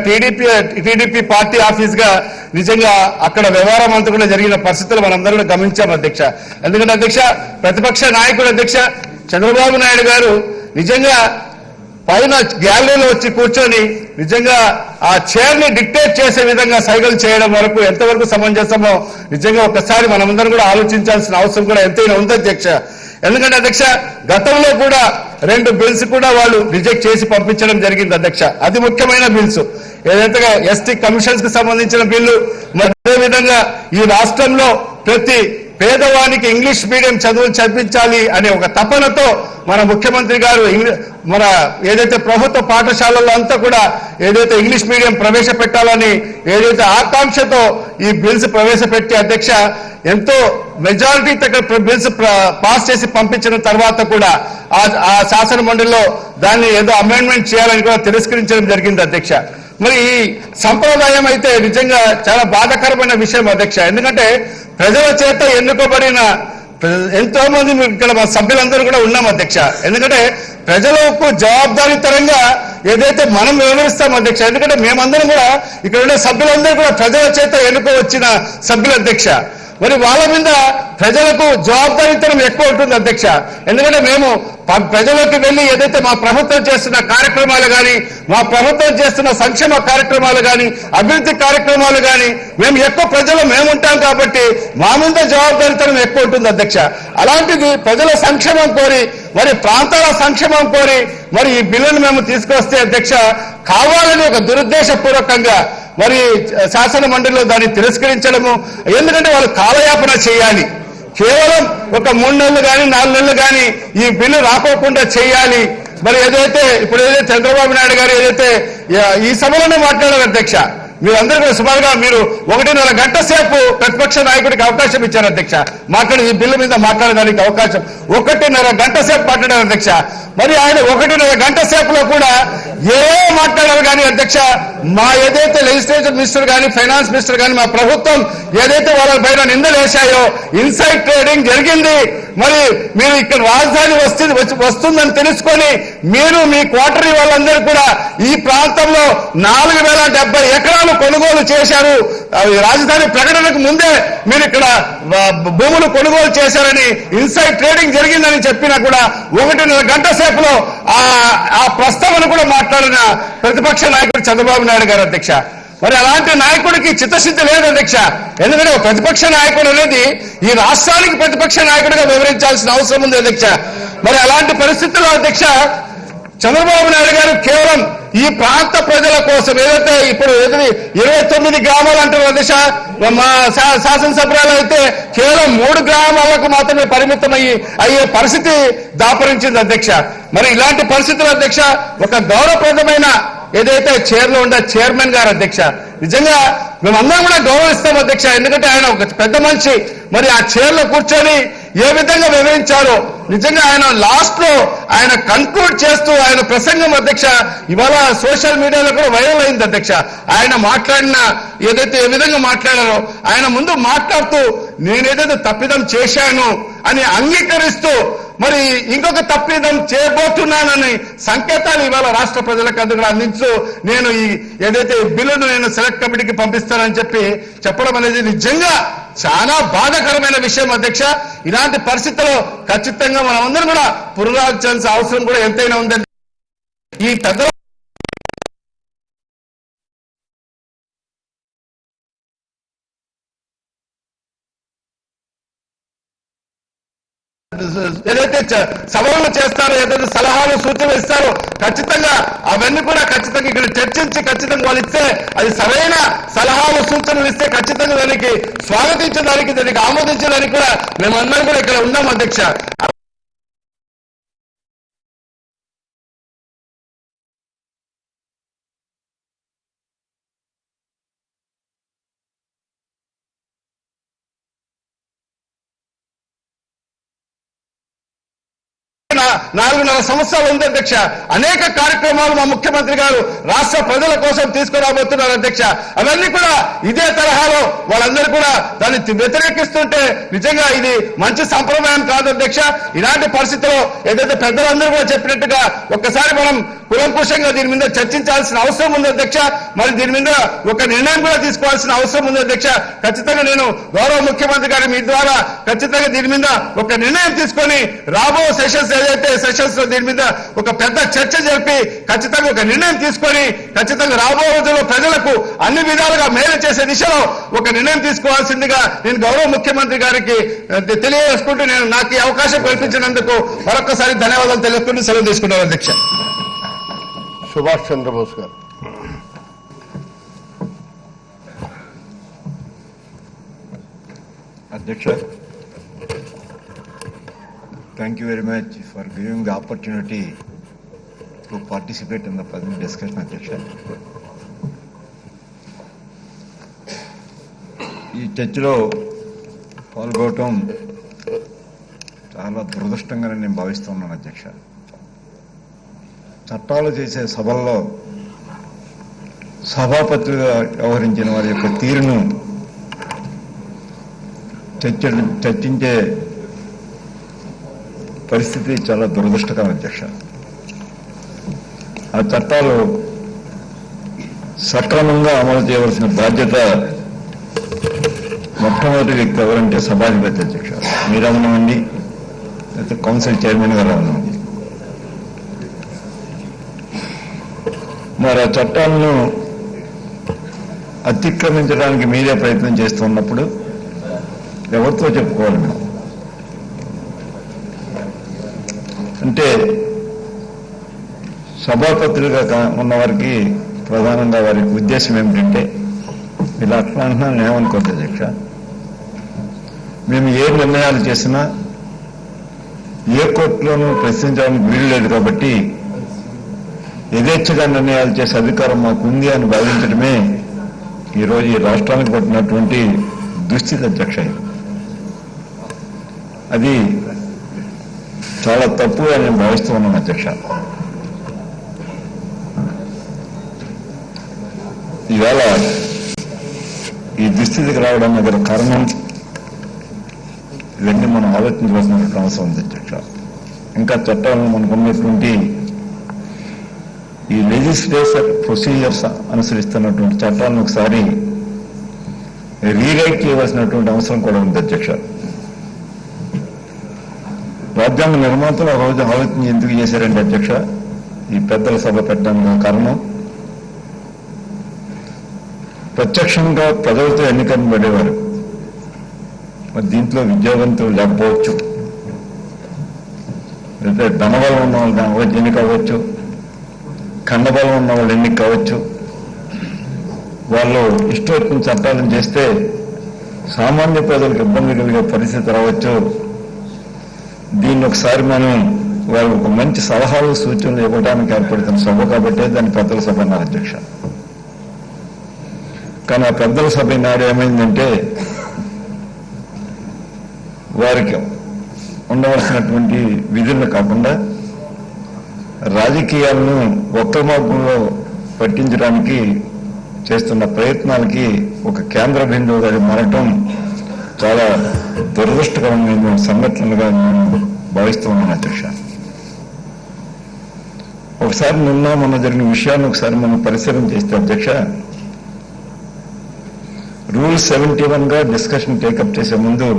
టీడీపీ పార్టీ ఆఫీస్ గా నిజంగా అక్కడ వ్యవహారం అంతా కూడా జరిగిన పరిస్థితులు మనందరూ కూడా గమనించాం అధ్యక్ష. ఎందుకంటే అధ్యక్ష ప్రతిపక్ష నాయకుడు అధ్యక్ష చంద్రబాబు నాయుడు గారు నిజంగా పైన గ్యాలరీలో వచ్చి కూర్చొని నిజంగా ఆ చైర్ని డిక్టేట్ చేసే విధంగా సైకిల్ చేయడం వరకు ఎంతవరకు సమంజసమో నిజంగా ఒకసారి మనమందరం కూడా ఆలోచించాల్సిన అవసరం కూడా ఎంతైనా ఉంది అధ్యక్ష. ఎందుకంటే అధ్యక్ష గతంలో కూడా 2 బిల్స్ కూడా వాళ్ళు రిజెక్ట్ చేసి పంపించడం జరిగింది అధ్యక్ష. అది ముఖ్యమైన బిల్స్ ఏదైతే ఎస్టీ కమిషన్స్ కి సంబంధించిన బిల్లు, అదేవిధంగా ఈ రాష్ట్రంలో ప్రతి పేదవానికి ఇంగ్లీష్ మీడియం చదువులు చదివించాలి అనే ఒక తపనతో మన ముఖ్యమంత్రి గారు మన ఏదైతే ప్రభుత్వ పాఠశాలల్లో అంతా కూడా ఏదైతే ఇంగ్లీష్ మీడియం ప్రవేశపెట్టాలని ఏదైతే ఆకాంక్షతో ఈ బిల్స్ ప్రవేశపెట్టి అధ్యక్ష ఎంతో మెజారిటీ బిల్స్ పాస్ చేసి పంపించిన తర్వాత కూడా ఆ శాసన మండలిలో దాన్ని ఏదో అమెండ్మెంట్ చేయాలని కూడా తిరస్కరించడం జరిగింది అధ్యక్ష. మరి ఈ సంప్రదాయం అయితే నిజంగా చాలా బాధాకరమైన విషయం అధ్యక్ష. ఎందుకంటే ప్రజల చేత ఎన్నుకోబడిన ఎంతో మంది ఇక్కడ మా సభ్యులందరూ కూడా ఉన్నాం అధ్యక్ష. ఎందుకంటే ప్రజలకు జవాబుదారీతరంగా ఏదైతే మనం వివరిస్తాం అధ్యక్ష. ఎందుకంటే మేమందరం కూడా ఇక్కడ ఉండే సభ్యులందరూ కూడా ప్రజల చేత ఎన్నుకోవచ్చిన సభ్యులు అధ్యక్ష. మరి వాళ్ళ మీద ప్రజలకు జవాబుదారీతనం ఎక్కువ ఉంటుంది అధ్యక్ష. ఎందుకంటే మేము ప్రజలకు వెళ్ళి ఏదైతే మా ప్రభుత్వం చేస్తున్న కార్యక్రమాలు కానీ, మా ప్రభుత్వం చేస్తున్న సంక్షేమ కార్యక్రమాలు కానీ, అభివృద్ధి కార్యక్రమాలు కానీ మేము ఎక్కువ ప్రజలు మేము ఉంటాం కాబట్టి మా మీద జవాబుదారీతనం ఎక్కువ ఉంటుంది అధ్యక్ష. అలాంటిది ప్రజల సంక్షేమం కోరి, మరి ప్రాంతాల సంక్షేమం కోరి మరి ఈ బిల్లును మేము తీసుకొస్తే అధ్యక్ష కావాలని ఒక దురుద్దేశపూర్వకంగా మరి శాసన మండలిలో దాన్ని తిరస్కరించడము. ఎందుకంటే వాళ్ళు కాలయాపన చేయాలి, కేవలం ఒక 3 నెలలు కానీ 4 నెలలు కానీ ఈ బిల్లు రాకోకుండా చేయాలి. మరి ఏదైతే ఇప్పుడు ఏదైతే చంద్రబాబు నాయుడు గారు ఏదైతే ఈ సభలోనే మాట్లాడారు అధ్యక్ష, మీరందరూ కూడా సుమారుగా మీరు 1.5 గంట సేపు ప్రతిపక్ష నాయకుడికి అవకాశం ఇచ్చారు అధ్యక్ష. ఈ బిల్లు మీద మాట్లాడడానికి అవకాశం 1.5 గంట సేపు మాట్లాడారు అధ్యక్ష. మరి ఆయన 1.5 గంట సేపులో కూడా ఏవో మాట్లాడారు కానీ అధ్యక్ష, మా ఏదైతే లెజిస్లేచర్ మినిస్టర్ కానీ, ఫైనాన్స్ మినిస్టర్ కానీ, మా ప్రభుత్వం ఏదైతే వాళ్ళ పైన నిందలు వేశాయో ఇన్సైడ్ ట్రేడింగ్ జరిగింది. మరి మీరు ఇక్కడ రాజధాని వస్తుందని తెలుసుకొని మీరు మీ క్వార్టరీ వాళ్ళందరూ కూడా ఈ ప్రాంతంలో 4070 ఎకరాలు కొనుగోలు చేశారు. రాజధాని ప్రకటనకు ముందే మీరు ఇక్కడ భూములు కొనుగోలు చేశారని, ఇన్సైడ్ ట్రేడింగ్ జరిగిందని చెప్పినా కూడా 1.5 గంట సేపులో ఆ ప్రస్తావన కూడా మాట్లాడిన ప్రతిపక్ష నాయకుడు చంద్రబాబు నాయుడు గారు అధ్యక్ష. మరి అలాంటి నాయకుడికి చిత్తశుద్ధి లేదు అధ్యక్ష. ఎందుకంటే ఒక ప్రతిపక్ష నాయకుడు అనేది ఈ రాష్ట్రానికి ప్రతిపక్ష నాయకుడిగా వివరించాల్సిన అవసరం ఉంది అధ్యక్ష. మరి అలాంటి పరిస్థితుల్లో అధ్యక్ష చంద్రబాబు నాయుడు గారు కేవలం ఈ ప్రాంత ప్రజల కోసం ఏదైతే ఇప్పుడు 29 గ్రామాలు అంటారు అధ్యక్ష, మా శాసనసభ్యులు అయితే కేవలం 3 గ్రామాలకు మాత్రమే పరిమితం అయ్యే పరిస్థితి దాపరించింది అధ్యక్ష. మరి ఇలాంటి పరిస్థితులు అధ్యక్ష ఒక గౌరవప్రదమైన ఏదైతే చైర్లో ఉండే చైర్మన్ గారు అధ్యక్ష, నిజంగా మేమందరం కూడా గౌరవిస్తాం అధ్యక్ష. ఎందుకంటే ఆయన ఒక పెద్ద మనిషి. మరి ఆ చైర్లో కూర్చొని ఏ విధంగా వివరించారో నిజంగా ఆయన లాస్ట్ లో ఆయన కన్క్లూడ్ చేస్తూ ఆయన ప్రసంగం అధ్యక్ష ఇవాళ సోషల్ మీడియాలో కూడా వైరల్ అయింది అధ్యక్ష. ఆయన మాట్లాడిన ఏదైతే ఏ విధంగా మాట్లాడారో ఆయన ముందు మాట్లాడుతూ నేనేదైతే తప్పిదం చేశాను అని అంగీకరిస్తూ మరి ఇంకొక తప్పిదం చేయబోతున్నానని సంకేతాలు ఇవాళ రాష్ట్ర ప్రజలకు అందుకు అందించు నేను ఈ ఏదైతే బిల్లును నేను సెలెక్ట్ కమిటీకి పంపిస్తానని చెప్పడం అనేది నిజంగా చాలా బాధాకరమైన విషయం అధ్యక్ష. ఇలాంటి పరిస్థితుల్లో ఖచ్చితంగా మనం అందరం కూడా పునరాలోచించాల్సిన అవసరం కూడా ఎంతైనా ఉందండి. ఈ పెద్ద ఏదైతే సభలు చేస్తారో, ఏదైతే సలహాలు సూచనలు ఇస్తారో ఖచ్చితంగా అవన్నీ కూడా ఖచ్చితంగా ఇక్కడ చర్చించి ఖచ్చితంగా వాళ్ళు ఇస్తే అది సరైన సలహాలు సూచనలు ఇస్తే ఖచ్చితంగా దానికి స్వాగతించడానికి, దానికి ఆమోదించడానికి కూడా మేమందరం కూడా ఇక్కడ ఉన్నాం అధ్యక్ష. నాలుగున్నర సంవత్సరాలు ఉంది అధ్యక్ష. అనేక కార్యక్రమాలు మా ముఖ్యమంత్రి గారు రాష్ట్ర ప్రజల కోసం తీసుకురాబోతున్నారు అధ్యక్ష. అవన్నీ కూడా ఇదే తరహాలో వాళ్ళందరూ కూడా దాన్ని వ్యతిరేకిస్తుంటే నిజంగా ఇది మంచి సంప్రదాయం కాదు అధ్యక్ష. ఇలాంటి పరిస్థితుల్లో ఏదైతే పెద్దలందరూ కూడా చెప్పినట్టుగా ఒక్కసారి మనం కూలంకుషంగా దీని మీద చర్చించాల్సిన అవసరం ఉంది అధ్యక్ష. మరి దీని మీద ఒక నిర్ణయం కూడా తీసుకోవాల్సిన అవసరం ఉంది అధ్యక్ష. ఖచ్చితంగా నేను గౌరవ ముఖ్యమంత్రి గారి మీ ద్వారా ఖచ్చితంగా దీని మీద ఒక నిర్ణయం తీసుకొని రాబో సెషన్స్ ఏదైతే సెషన్స్ దీని మీద ఒక పెద్ద చర్చ జరిపి ఖచ్చితంగా ఒక నిర్ణయం తీసుకొని ఖచ్చితంగా రాబో రోజుల్లో ప్రజలకు అన్ని విధాలుగా మేలు చేసే దిశలో ఒక నిర్ణయం తీసుకోవాల్సిందిగా నేను గౌరవ ముఖ్యమంత్రి గారికి తెలియజేసుకుంటూ నేను నాకు ఈ అవకాశం కల్పించినందుకు మరొకసారి ధన్యవాదాలు తెలుపుకుంటూ సెలవు తీసుకున్నాను అధ్యక్ష. సుభాష్ చంద్రబోస్ గారు. Adyaksha, thank you very much for giving the opportunity to participate in the present discussion, Adyaksha. ఈ చర్చలో పాల్గొనడం చాలా దురదృష్టంగా నేను భావిస్తున్నాను అధ్యక్ష. చట్టాలు చేసే సభల్లో సభాపతిగా వ్యవహరించిన వారి యొక్క తీరును చర్చించే పరిస్థితి చాలా దురదృష్టకరం అధ్యక్ష. ఆ చట్టాలు సక్రమంగా అమలు చేయవలసిన బాధ్యత మొట్టమొదటి వ్యక్తి ఎవరంటే సభాధిపతి అధ్యక్ష. మీరు అవనివ్వండి, లేకపోతే కౌన్సిల్ చైర్మన్ గారు అవనివ్వండి. మరి ఆ చట్టాలను అతిక్రమించడానికి మీరే ప్రయత్నం చేస్తున్నప్పుడు ఎవరితో చెప్పుకోవాలి మేము? అంటే సభాపతులుగా ఉన్నవారికి ప్రధానంగా వారి ఉద్దేశం ఏమిటంటే, ఇలా అట్లా అంటున్నాను ఏమనుకోవద్దు అధ్యక్ష, మేము ఏ నిర్ణయాలు చేసినా ఏ కోర్టులోనూ ప్రశ్నించడానికి వీలు లేదు కాబట్టి యథేచ్ఛగా నిర్ణయాలు చేసే అధికారం మాకుంది అని భావించడమే ఈరోజు ఈ రాష్ట్రానికి పట్టినటువంటి దుస్థితి అధ్యక్ష. అది చాలా తప్పుగా నేను భావిస్తూ ఉన్నాను అధ్యక్ష. ఈవేళ ఈ దుస్థితికి రావడం దగ్గర కారణం ఇవన్నీ మనం ఆలోచించవలసినటువంటి అవసరం ఉంది అధ్యక్ష. ఇంకా చట్టాలను మనకు ఉన్నటువంటి ఈ లెజిస్లేచర్ ప్రొసీజర్స్ అనుసరిస్తున్నటువంటి చట్టాలను ఒకసారి రీరైట్ చేయవలసినటువంటి అవసరం కూడా ఉంది అధ్యక్ష. రాజ్యాంగ నిర్మాతలు ఆ రోజు ఆలోచన ఎందుకు చేశారంటే అధ్యక్ష, ఈ పెద్దల సభ పెట్టడానికి కారణం ప్రత్యక్షంగా ప్రజలతో ఎన్నికబడేవారు. మరి దీంట్లో విద్యావంతులు లేకపోవచ్చు, లేదా ధనబలం ఉన్న వాళ్ళు ఎన్నిక అవ్వచ్చు, ఖండబలం ఉన్న వాళ్ళు ఎన్నిక కావచ్చు. వాళ్ళు ఇష్టం చట్టాలను చేస్తే సామాన్య ప్రజలకు ఇబ్బంది కలిగే పరిస్థితి రావచ్చు. దీన్ని ఒకసారి మనం వాళ్ళు ఒక మంచి సలహాలు సూచనలు ఇవ్వడానికి ఏర్పడుతున్న సభ కాబట్టే దాన్ని పెద్దల సభ అన్నారు అధ్యక్ష. కానీ ఆ పెద్దల సభ నాడు ఏమైందంటే, వారికి ఉండవలసినటువంటి విధులను కాకుండా రాజకీయాలను వక్ర మార్గంలో పట్టించడానికి చేస్తున్న ప్రయత్నాలకి ఒక కేంద్ర బిందువుగా మారటం చాలా దురదృష్టకరమైన సంఘటనలుగా నేను భావిస్తూ ఉన్నాను అధ్యక్ష. ఒకసారి నిన్న మొన్న జరిగిన విషయాన్ని ఒకసారి మనం పరిశీలన చేస్తే అధ్యక్ష, రూల్ 71గా డిస్కషన్ టేకప్ చేసే ముందు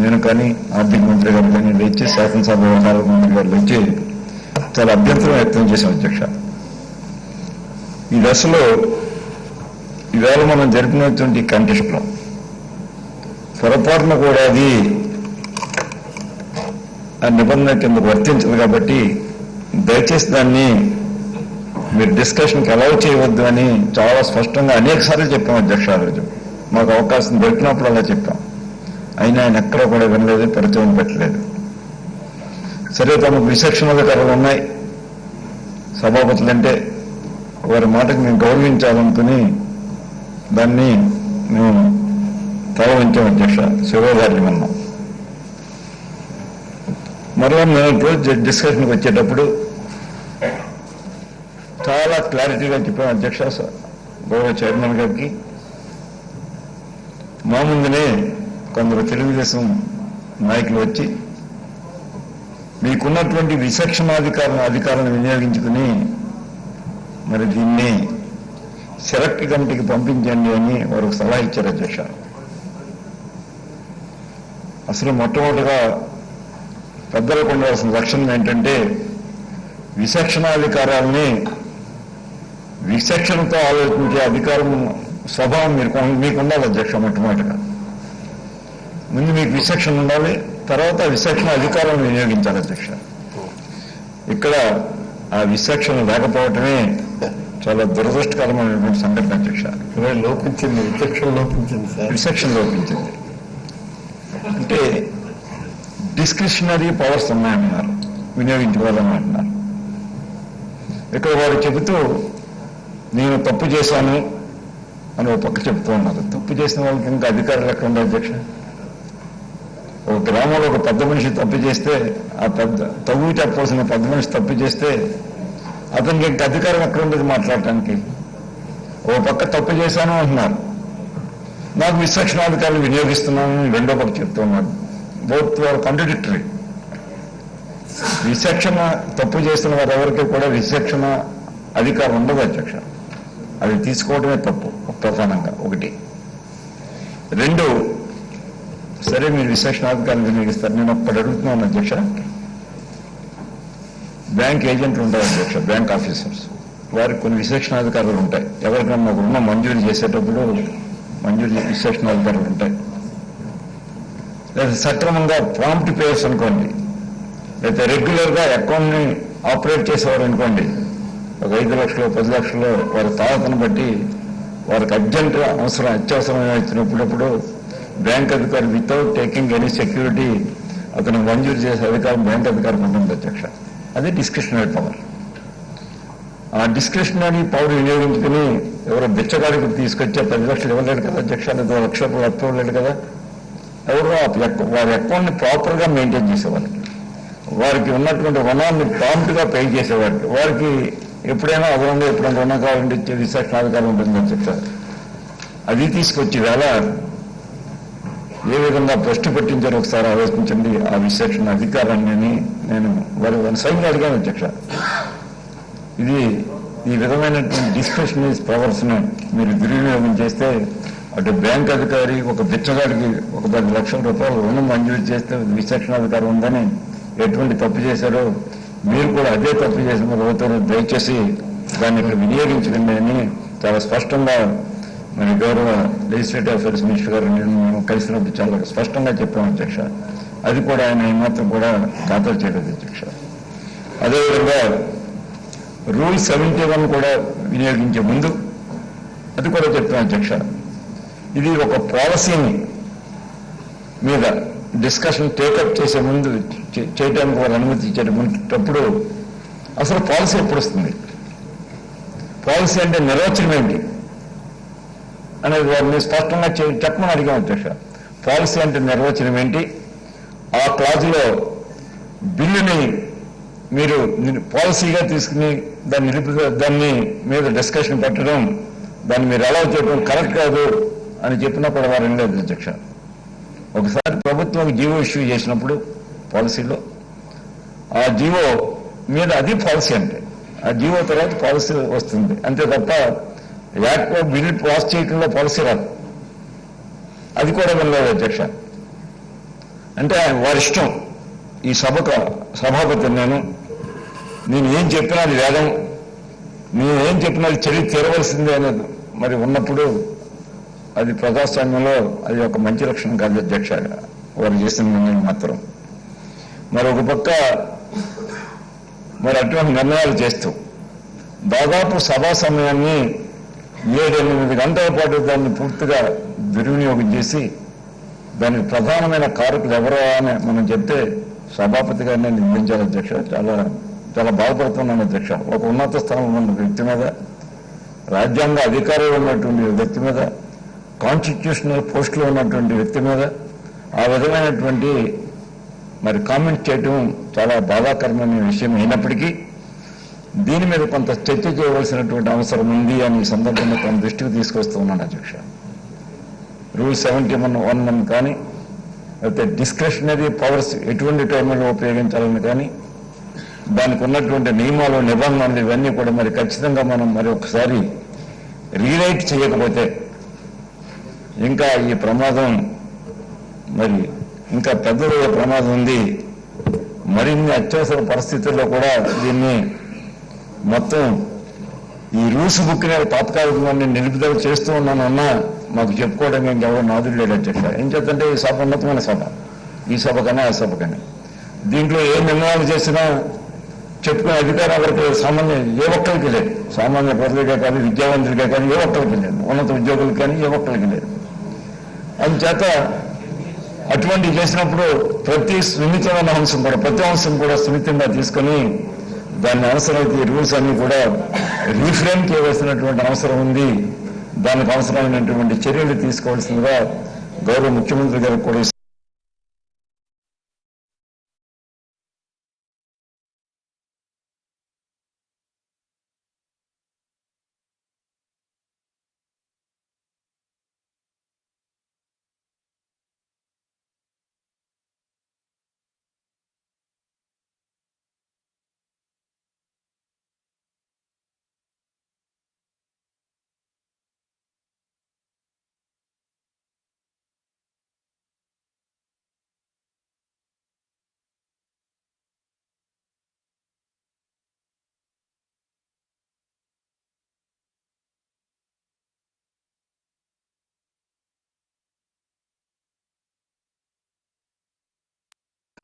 నేను కానీ ఆర్థిక మంత్రి గారు కానీ లేచి, శాసనసభ వ్యవహారాల మంత్రి గారు లేచి చాలా అభ్యంతరం వ్యక్తం చేశాం అధ్యక్ష. ఈ దశలో ఈవేళ మనం జరిపినటువంటి కంటెస్ట్లో పొరపాటున కూడా అది ఆ నిబంధన కింద వర్తించదు కాబట్టి దయచేసి దాన్ని మీరు డిస్కషన్కి అలౌ చేయవద్దు అని చాలా స్పష్టంగా అనేక సార్లు చెప్పాం అధ్యక్ష. ఆ రోజు మాకు అవకాశం దొరికినప్పుడు అలా చెప్పాం. అయినా ఆయన ఎక్కడ కూడా వినలేదు, పరిచయం పెట్టలేదు. సరే, తమకు విచక్షణాధికారాలు ఉన్నాయి సభాపతులంటే, వారి మాటకు మేము గౌరవించాలనుకుని దాన్ని మేము తరలించాం అధ్యక్ష. శివగారిని విన్నాం. మరలా మేము రోజు డిస్కషన్కి వచ్చేటప్పుడు చాలా క్లారిటీగా చెప్పాం అధ్యక్ష గౌరవ చైర్మన్ గారికి. మా ముందునే కొందరు తెలుగుదేశం నాయకులు వచ్చి మీకున్నటువంటి అధికారాలను వినియోగించుకుని మరి దీన్ని సెలెక్ట్ కమిటీకి పంపించండి అని వారు సలహా ఇచ్చారు అధ్యక్ష. అసలు మొట్టమొదటిగా పెద్దలకు ఉండవలసిన లక్షణం ఏంటంటే విచక్షణాధికారాలని విచక్షణతో ఆలోచించే అధికారం స్వభావం మీకు ఉండాలి అధ్యక్ష. మొట్టమొదటిగా ముందు మీకు విచక్షణ ఉండాలి, తర్వాత విచక్షణ అధికారాలను వినియోగించాలి అధ్యక్ష. ఇక్కడ ఆ విచక్షణ లేకపోవటమే చాలా దురదృష్టకరమైనటువంటి సంఘటన అధ్యక్ష. లోపించింది, విచక్షణ లోపించింది సార్. విచక్షణ లోపించింది అంటే డిస్క్రిషనరీ పవర్స్ ఉన్నాయన్నారు, వినియోగించుకోవాలని అంటున్నారు. ఇక్కడ వారు చెబుతూ నేను తప్పు చేశాను అని ఒక పక్క చెప్తూ ఉన్నారు. తప్పు చేసిన వాళ్ళకి ఇంకా అధికారులు ఎక్కడ ఉండే అధ్యక్ష? ఒక గ్రామంలో ఒక పెద్ద మనిషి తప్పు చేస్తే ఆ తగు చెప్పవలసిన పెద్ద మనిషి తప్పు చేస్తే అతనికి ఇంకా అధికారం ఎక్కడ ఉండేది మాట్లాడటానికి? ఓ పక్క తప్పు చేశాను అంటున్నారు, నాకు విచక్షణాధికారులు వినియోగిస్తున్నాను రెండో పక్క చెప్తున్నాను. Both are contradictory. విచక్షణ తప్పు చేసిన వారు ఎవరికి కూడా విచక్షణ అధికారం ఉండదు అధ్యక్ష. అది తీసుకోవడమే తప్పు ప్రధానంగా. ఒకటి. రెండు, సరే మీరు విచక్షణాధికారం వినియోగిస్తారు, నేను ఒక్కటి అడుగుతున్నాను అధ్యక్ష. బ్యాంక్ ఏజెంట్లు ఉంటారు అధ్యక్ష, బ్యాంక్ ఆఫీసర్స్, వారికి కొన్ని విచక్షణాధికారాలు ఉంటాయి. ఎవరికన్నా ఒక రుణం మంజూరు చేసేటప్పుడు విచక్షణాధికారాలు ఉంటాయి. లేదా సక్రమంగా ప్రాంప్ట్ పేయర్స్ అనుకోండి, లేదా రెగ్యులర్గా అకౌంట్ని ఆపరేట్ చేసేవారు అనుకోండి, ఒక 5 లక్షలు 10 లక్షలు వారి తాగతను బట్టి వారికి అర్జెంట్ అత్యవసరమైన ఇచ్చినప్పుడు బ్యాంక్ అధికారి వితౌట్ టేకింగ్ ఎనీ సెక్యూరిటీ అతను మంజూరు చేసే అధికారం బ్యాంక్ అధికారికి ఉంటుంది అధ్యక్ష. అదే డిస్క్రిషనరీ పవర్. ఆ డిస్క్రిషనరీ పవర్ వినియోగించుకుని ఎవరో బిచ్చగాడికి తీసుకొచ్చే 10 లక్షలు ఇవ్వలేడు కదా అధ్యక్ష, లేదా 1 లక్ష రూపాయలు అప్పు ఇవ్వలేడు కదా. ఎవరో వారి అకౌంట్ని ప్రాపర్గా మెయింటైన్ చేసేవాళ్ళకి, వారికి ఉన్నటువంటి రుణాన్ని ప్రాంప్ట్గా పే చేసేవాడికి, వారికి ఎప్పుడైనా అదనంగా ఎప్పుడైనా రుణం కావాలంటే ఇచ్చే విచక్షణాధికారం ఉంటుందని చెప్తారు. అది తీసుకొచ్చి వేళ ఏ విధంగా భ్రష్టు పట్టించారో ఒకసారి ఆలోచించండి. ఆ విచక్షణ అధికారాన్ని నేను వారి స్వయంగా అడిగాను అధ్యక్ష. ఇది ఈ విధమైనటువంటి డిస్క్రిషనరీ పవర్స్ను మీరు దుర్వినియోగం చేస్తే అటు బ్యాంక్ అధికారి ఒక బిచ్చగాడికి ఒక 10 లక్షల రూపాయలు రుణం మంజూరు చేస్తే విచక్షణాధికారం ఉందని ఎటువంటి తప్పు చేశారో మీరు కూడా అదే తప్పు చేసిన ప్రభుత్వం దయచేసి దాన్ని ఇక్కడ వినియోగించకండి అని చాలా స్పష్టంగా మరి గౌరవ లెజిస్లేటివ్ అఫైర్స్ మినిస్టర్ గారు మేము కలిసినప్పుడు చాలా స్పష్టంగా చెప్పాము అధ్యక్ష. అది కూడా ఆయన ఏమాత్రం కూడా ఖాతరు చేయలేదు అధ్యక్ష. అదేవిధంగా రూల్ 71 కూడా వినియోగించే ముందు అది కూడా చెప్తాను అధ్యక్ష. ఇది ఒక పాలసీని మీద డిస్కషన్ టేకప్ చేసే ముందు చేయడానికి వారు అనుమతి ఇచ్చేటప్పుడు అసలు పాలసీ ఎప్పుడు వస్తుంది, పాలసీ అంటే నిర్వచనం ఏంటి అనేది వారిని స్పష్టంగా చెప్పమని అడిగాం అధ్యక్ష. పాలసీ అంటే నిర్వచనం ఏంటి, ఆ క్లాజులో బిల్లుని మీరు పాలసీగా తీసుకుని దాన్ని మీద డిస్కషన్ పెట్టడం, దాన్ని మీరు అలౌ చేయడం కరెక్ట్ కాదు అని చెప్పినా కూడా వారు లేదు అధ్యక్ష. ఒకసారి ప్రభుత్వం జీవో ఇష్యూ చేసినప్పుడు పాలసీలో ఆ జీవో మీద అది పాలసీ అంటే ఆ జీవో తర్వాత పాలసీ వస్తుంది అంతే తప్ప యాక్ట్ బిల్ పాస్ చేయడంలో పాలసీ రాదు. అది కూడా వినలేదు అధ్యక్ష. అంటే వారి ఇష్టం. ఈ సభాపతి నేను ఏం చెప్పినా అది వేదం, నేను ఏం చెప్పినా అది చర్య తీరవలసిందే అనేది మరి ఉన్నప్పుడు అది ప్రజాస్వామ్యంలో అది ఒక మంచి లక్షణం కాదు అధ్యక్ష. వారు చేసిన నిర్ణయం మాత్రం మరి ఒక పక్క మరి అటువంటి నిర్ణయాలు చేస్తూ దాదాపు సభా సమయాన్ని 7-8 గంటల పాటు దాన్ని పూర్తిగా దుర్వినియోగం చేసి దానికి ప్రధానమైన కారకులు ఎవరో అని మనం చెప్తే సభాపతి గారిని నిందించాలి అధ్యక్ష. చాలా చాలా బాధపడుతున్నాను అధ్యక్ష. ఒక ఉన్నత స్థానంలో ఉన్న వ్యక్తి మీద, రాజ్యాంగ అధికారంలో ఉన్నటువంటి వ్యక్తి మీద, కాన్స్టిట్యూషనల్ పోస్టులో ఉన్నటువంటి వ్యక్తి మీద ఆ విధమైనటువంటి మరి కామెంట్ చేయటం చాలా బాధాకరమైన విషయం అయినప్పటికీ దీని మీద కొంత చర్చ చేయవలసినటువంటి అవసరం ఉంది అని ఈ సందర్భంగా తన దృష్టికి తీసుకొస్తూ ఉన్నాను అధ్యక్ష. రూల్ 71 కానీ అయితే డిస్క్రిషనరీ పవర్స్ ఎటువంటి టైంలో ఉపయోగించాలని కానీ దానికి ఉన్నటువంటి నియమాలు నిబంధనలు ఇవన్నీ కూడా మరి ఖచ్చితంగా మనం మరి ఒకసారి రీరైట్ చేయకపోతే ఇంకా ఈ ప్రమాదం మరి ఇంకా పెద్దదయ్యే ప్రమాదం ఉంది. మరిన్ని అత్యవసర పరిస్థితుల్లో కూడా దీన్ని మొత్తం ఈ రూల్స్ బుక్ తాత్కాలికంగా నిలుపుదల చేస్తూ ఉన్నానన్నా మాకు చెప్పుకోవడం ఇంకెవరు నాదుడు లేడు అధ్యక్ష. ఏం చేద్దంటే ఈ సభ ఉన్నతమైన సభ, ఈ సభ కన్నా ఆ సభ కన్నా దీంట్లో ఏ నిర్ణయాలు చేసినా చెప్పుకునే అధికారం ఎవరికి సామాన్య ఏ ఒక్కరికి లేదు. సామాన్య ప్రజలకే కానీ విద్యావంతులకే కానీ ఏ ఒక్కరికి లేదు, ఉన్నత ఉద్యోగులకి కానీ ఏ ఒక్కరికి లేదు. అందుచేత అటువంటి చేసినప్పుడు ప్రతి సున్నితమైన అంశం కూడా ప్రతి అంశం కూడా సున్నితంగా తీసుకొని దాన్ని అవసరమైతే ఈ రూల్స్ అన్ని కూడా రీఫ్రేమ్ చేయవలసినటువంటి అవసరం ఉంది. దానికి అవసరమైనటువంటి చర్యలు తీసుకోవాల్సిందిగా గౌరవ ముఖ్యమంత్రి గారికి కూడా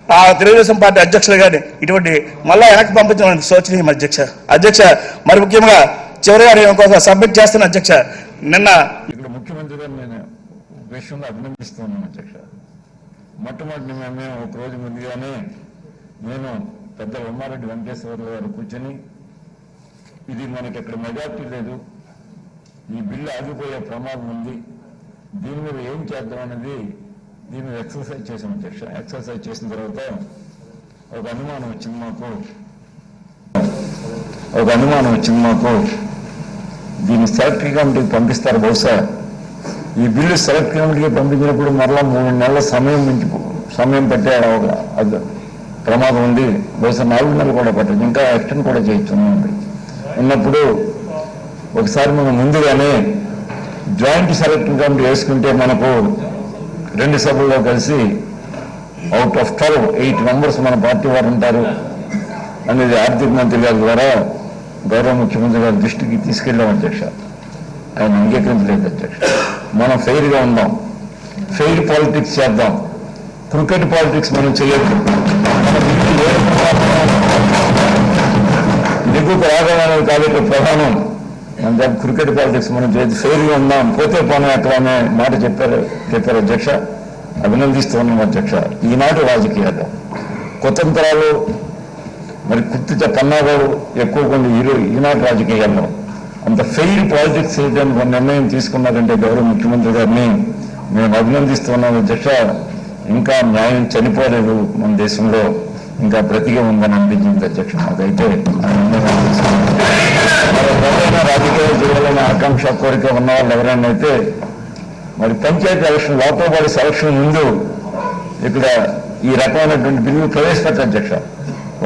ఆ తెలుగుదేశం పార్టీ అధ్యక్షులు గారిని ఇటువంటి మళ్ళా వెనక్కి పంపించడం శోచనీయం అధ్యక్ష. మరి ముఖ్యంగా చివరిగా నేను ఇంకొక సబ్మిట్ చేస్తున్న అధ్యక్ష. నిన్న ఇక్కడ ముఖ్యమంత్రి గారు నేను విషయంలో అభినందిస్తున్నాను అధ్యక్ష. మొట్టమొదటి మేము ఒక రోజు ముందుగానే నేను పెద్ద ఉమ్మారెడ్డి వెంకటేశ్వర్లు గారు కూర్చొని ఇది మనకి ఇక్కడ మెజార్టీ లేదు, ఈ బిల్లు ఆగిపోయే ప్రమాదం ఉంది, దీని మీద ఏం చేద్దాం అనేది దీని మీద ఎక్సర్సైజ్ చేసాం అధ్యక్ష. ఎక్సర్సైజ్ చేసిన తర్వాత ఒక అనుమానం వచ్చింది మాకు దీన్ని సెలెక్ట్ కమిటీకి పంపిస్తారు. బహుశా ఈ బిల్లు సెలెక్ట్ కమిటీకి పంపించినప్పుడు మరలా 3 నెలల సమయం పట్టే ప్రమాదం ఉంది. బహుశా 4 నెలలు కూడా పట్టదు, ఇంకా ఎక్స్టెండ్ కూడా చేయొచ్చు ఉన్నప్పుడు ఒకసారి మనం ముందుగానే జాయింట్ సెలెక్టింగ్ కమిటీ వేసుకుంటే మనకు 2 సభల్లో కలిసి అవుట్ ఆఫ్ 12 8 మెంబర్స్ మన పార్టీ వారు ఉంటారు అనేది ఆర్థిక మంత్రి గారి ద్వారా గౌరవ ముఖ్యమంత్రి గారి దృష్టికి తీసుకెళ్ళాం అధ్యక్ష. ఆయన అంగీకరించలేదు అధ్యక్ష. మనం ఫెయిర్గా ఉందాం, ఫెయిర్ పాలిటిక్స్ చేద్దాం, క్రికెట్ పాలిటిక్స్ మనం చేయొద్దు. దిగుకు రాగలనేది కాబట్టి ప్రధానం మన దగ్గర క్రికెట్ పాలిటిక్స్ మనం చేయొద్దు, ఫెయిర్గా ఉందాం, పోతే పోనీ అట్లా అనే మాట చెప్పారు అధ్యక్ష. అభినందిస్తూ ఉన్నాం అధ్యక్ష. ఈనాటి రాజకీయాలు కుతంత్రాలు మరి కుర్తిచ పన్నాగాలు ఎక్కువ కొన్ని ఈనాటి రాజకీయాల్లో అంత ఫెయిర్ పాలిటిక్స్ చేయడానికి ఒక నిర్ణయం తీసుకున్నారంటే గౌరవ ముఖ్యమంత్రి గారిని మేము అభినందిస్తూ ఉన్నాం అధ్యక్ష. ఇంకా న్యాయం చనిపోలేదు మన దేశంలో, ఇంకా బ్రతికే ఉందని అనిపించింది అధ్యక్ష. నాకైతే ఎవరైనా రాజకీయాలు చేయాలనే ఆకాంక్ష కోరిక ఉన్న వాళ్ళు ఎవరైనా అయితే మరి panchayat election local body selection ముందు ఇక్కడ ఈ రకమైనటువంటి బిల్లు ప్రవేశపెట్టారు అధ్యక్ష.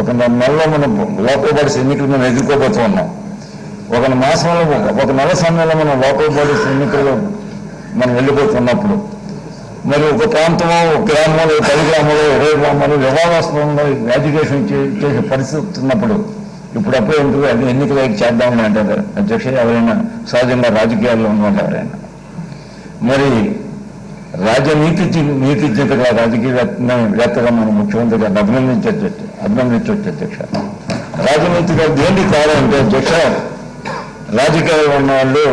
ఒక నెలలో మనం లోకల్ బాడీస్ ఎన్నికలు మనం ఎదుర్కోబోతూ ఉన్నాం. ఒక మాసంలో ఒక నెల సమయంలో మనం లోకల్ బాడీస్ ఎన్నికల్లో మనం వెళ్ళిపోతున్నప్పుడు మరి ఒక ప్రాంతమో ఒక గ్రామంలో 10 గ్రామాలు 20 గ్రామాలు వివాదాస్పదంలో ఎడ్యుకేషన్ చేసే పరిస్థితి ఉన్నప్పుడు ఇప్పుడప్పుడే ఎందుకు అది ఎన్నికలు చేద్దామని అంటారు అధ్యక్ష. ఎవరైనా సహజంగా రాజకీయాల్లో ఉన్న వాళ్ళు ఎవరైనా మరి నీతిజ్ఞతగా రాజకీయవేత్తగా మనం ముఖ్యమంత్రి గారిని అభినందించవచ్చు అధ్యక్ష. రాజనీతిగా దేనికి కావాలంటే అధ్యక్ష, రాజకీయాల్లో ఉన్న వాళ్ళు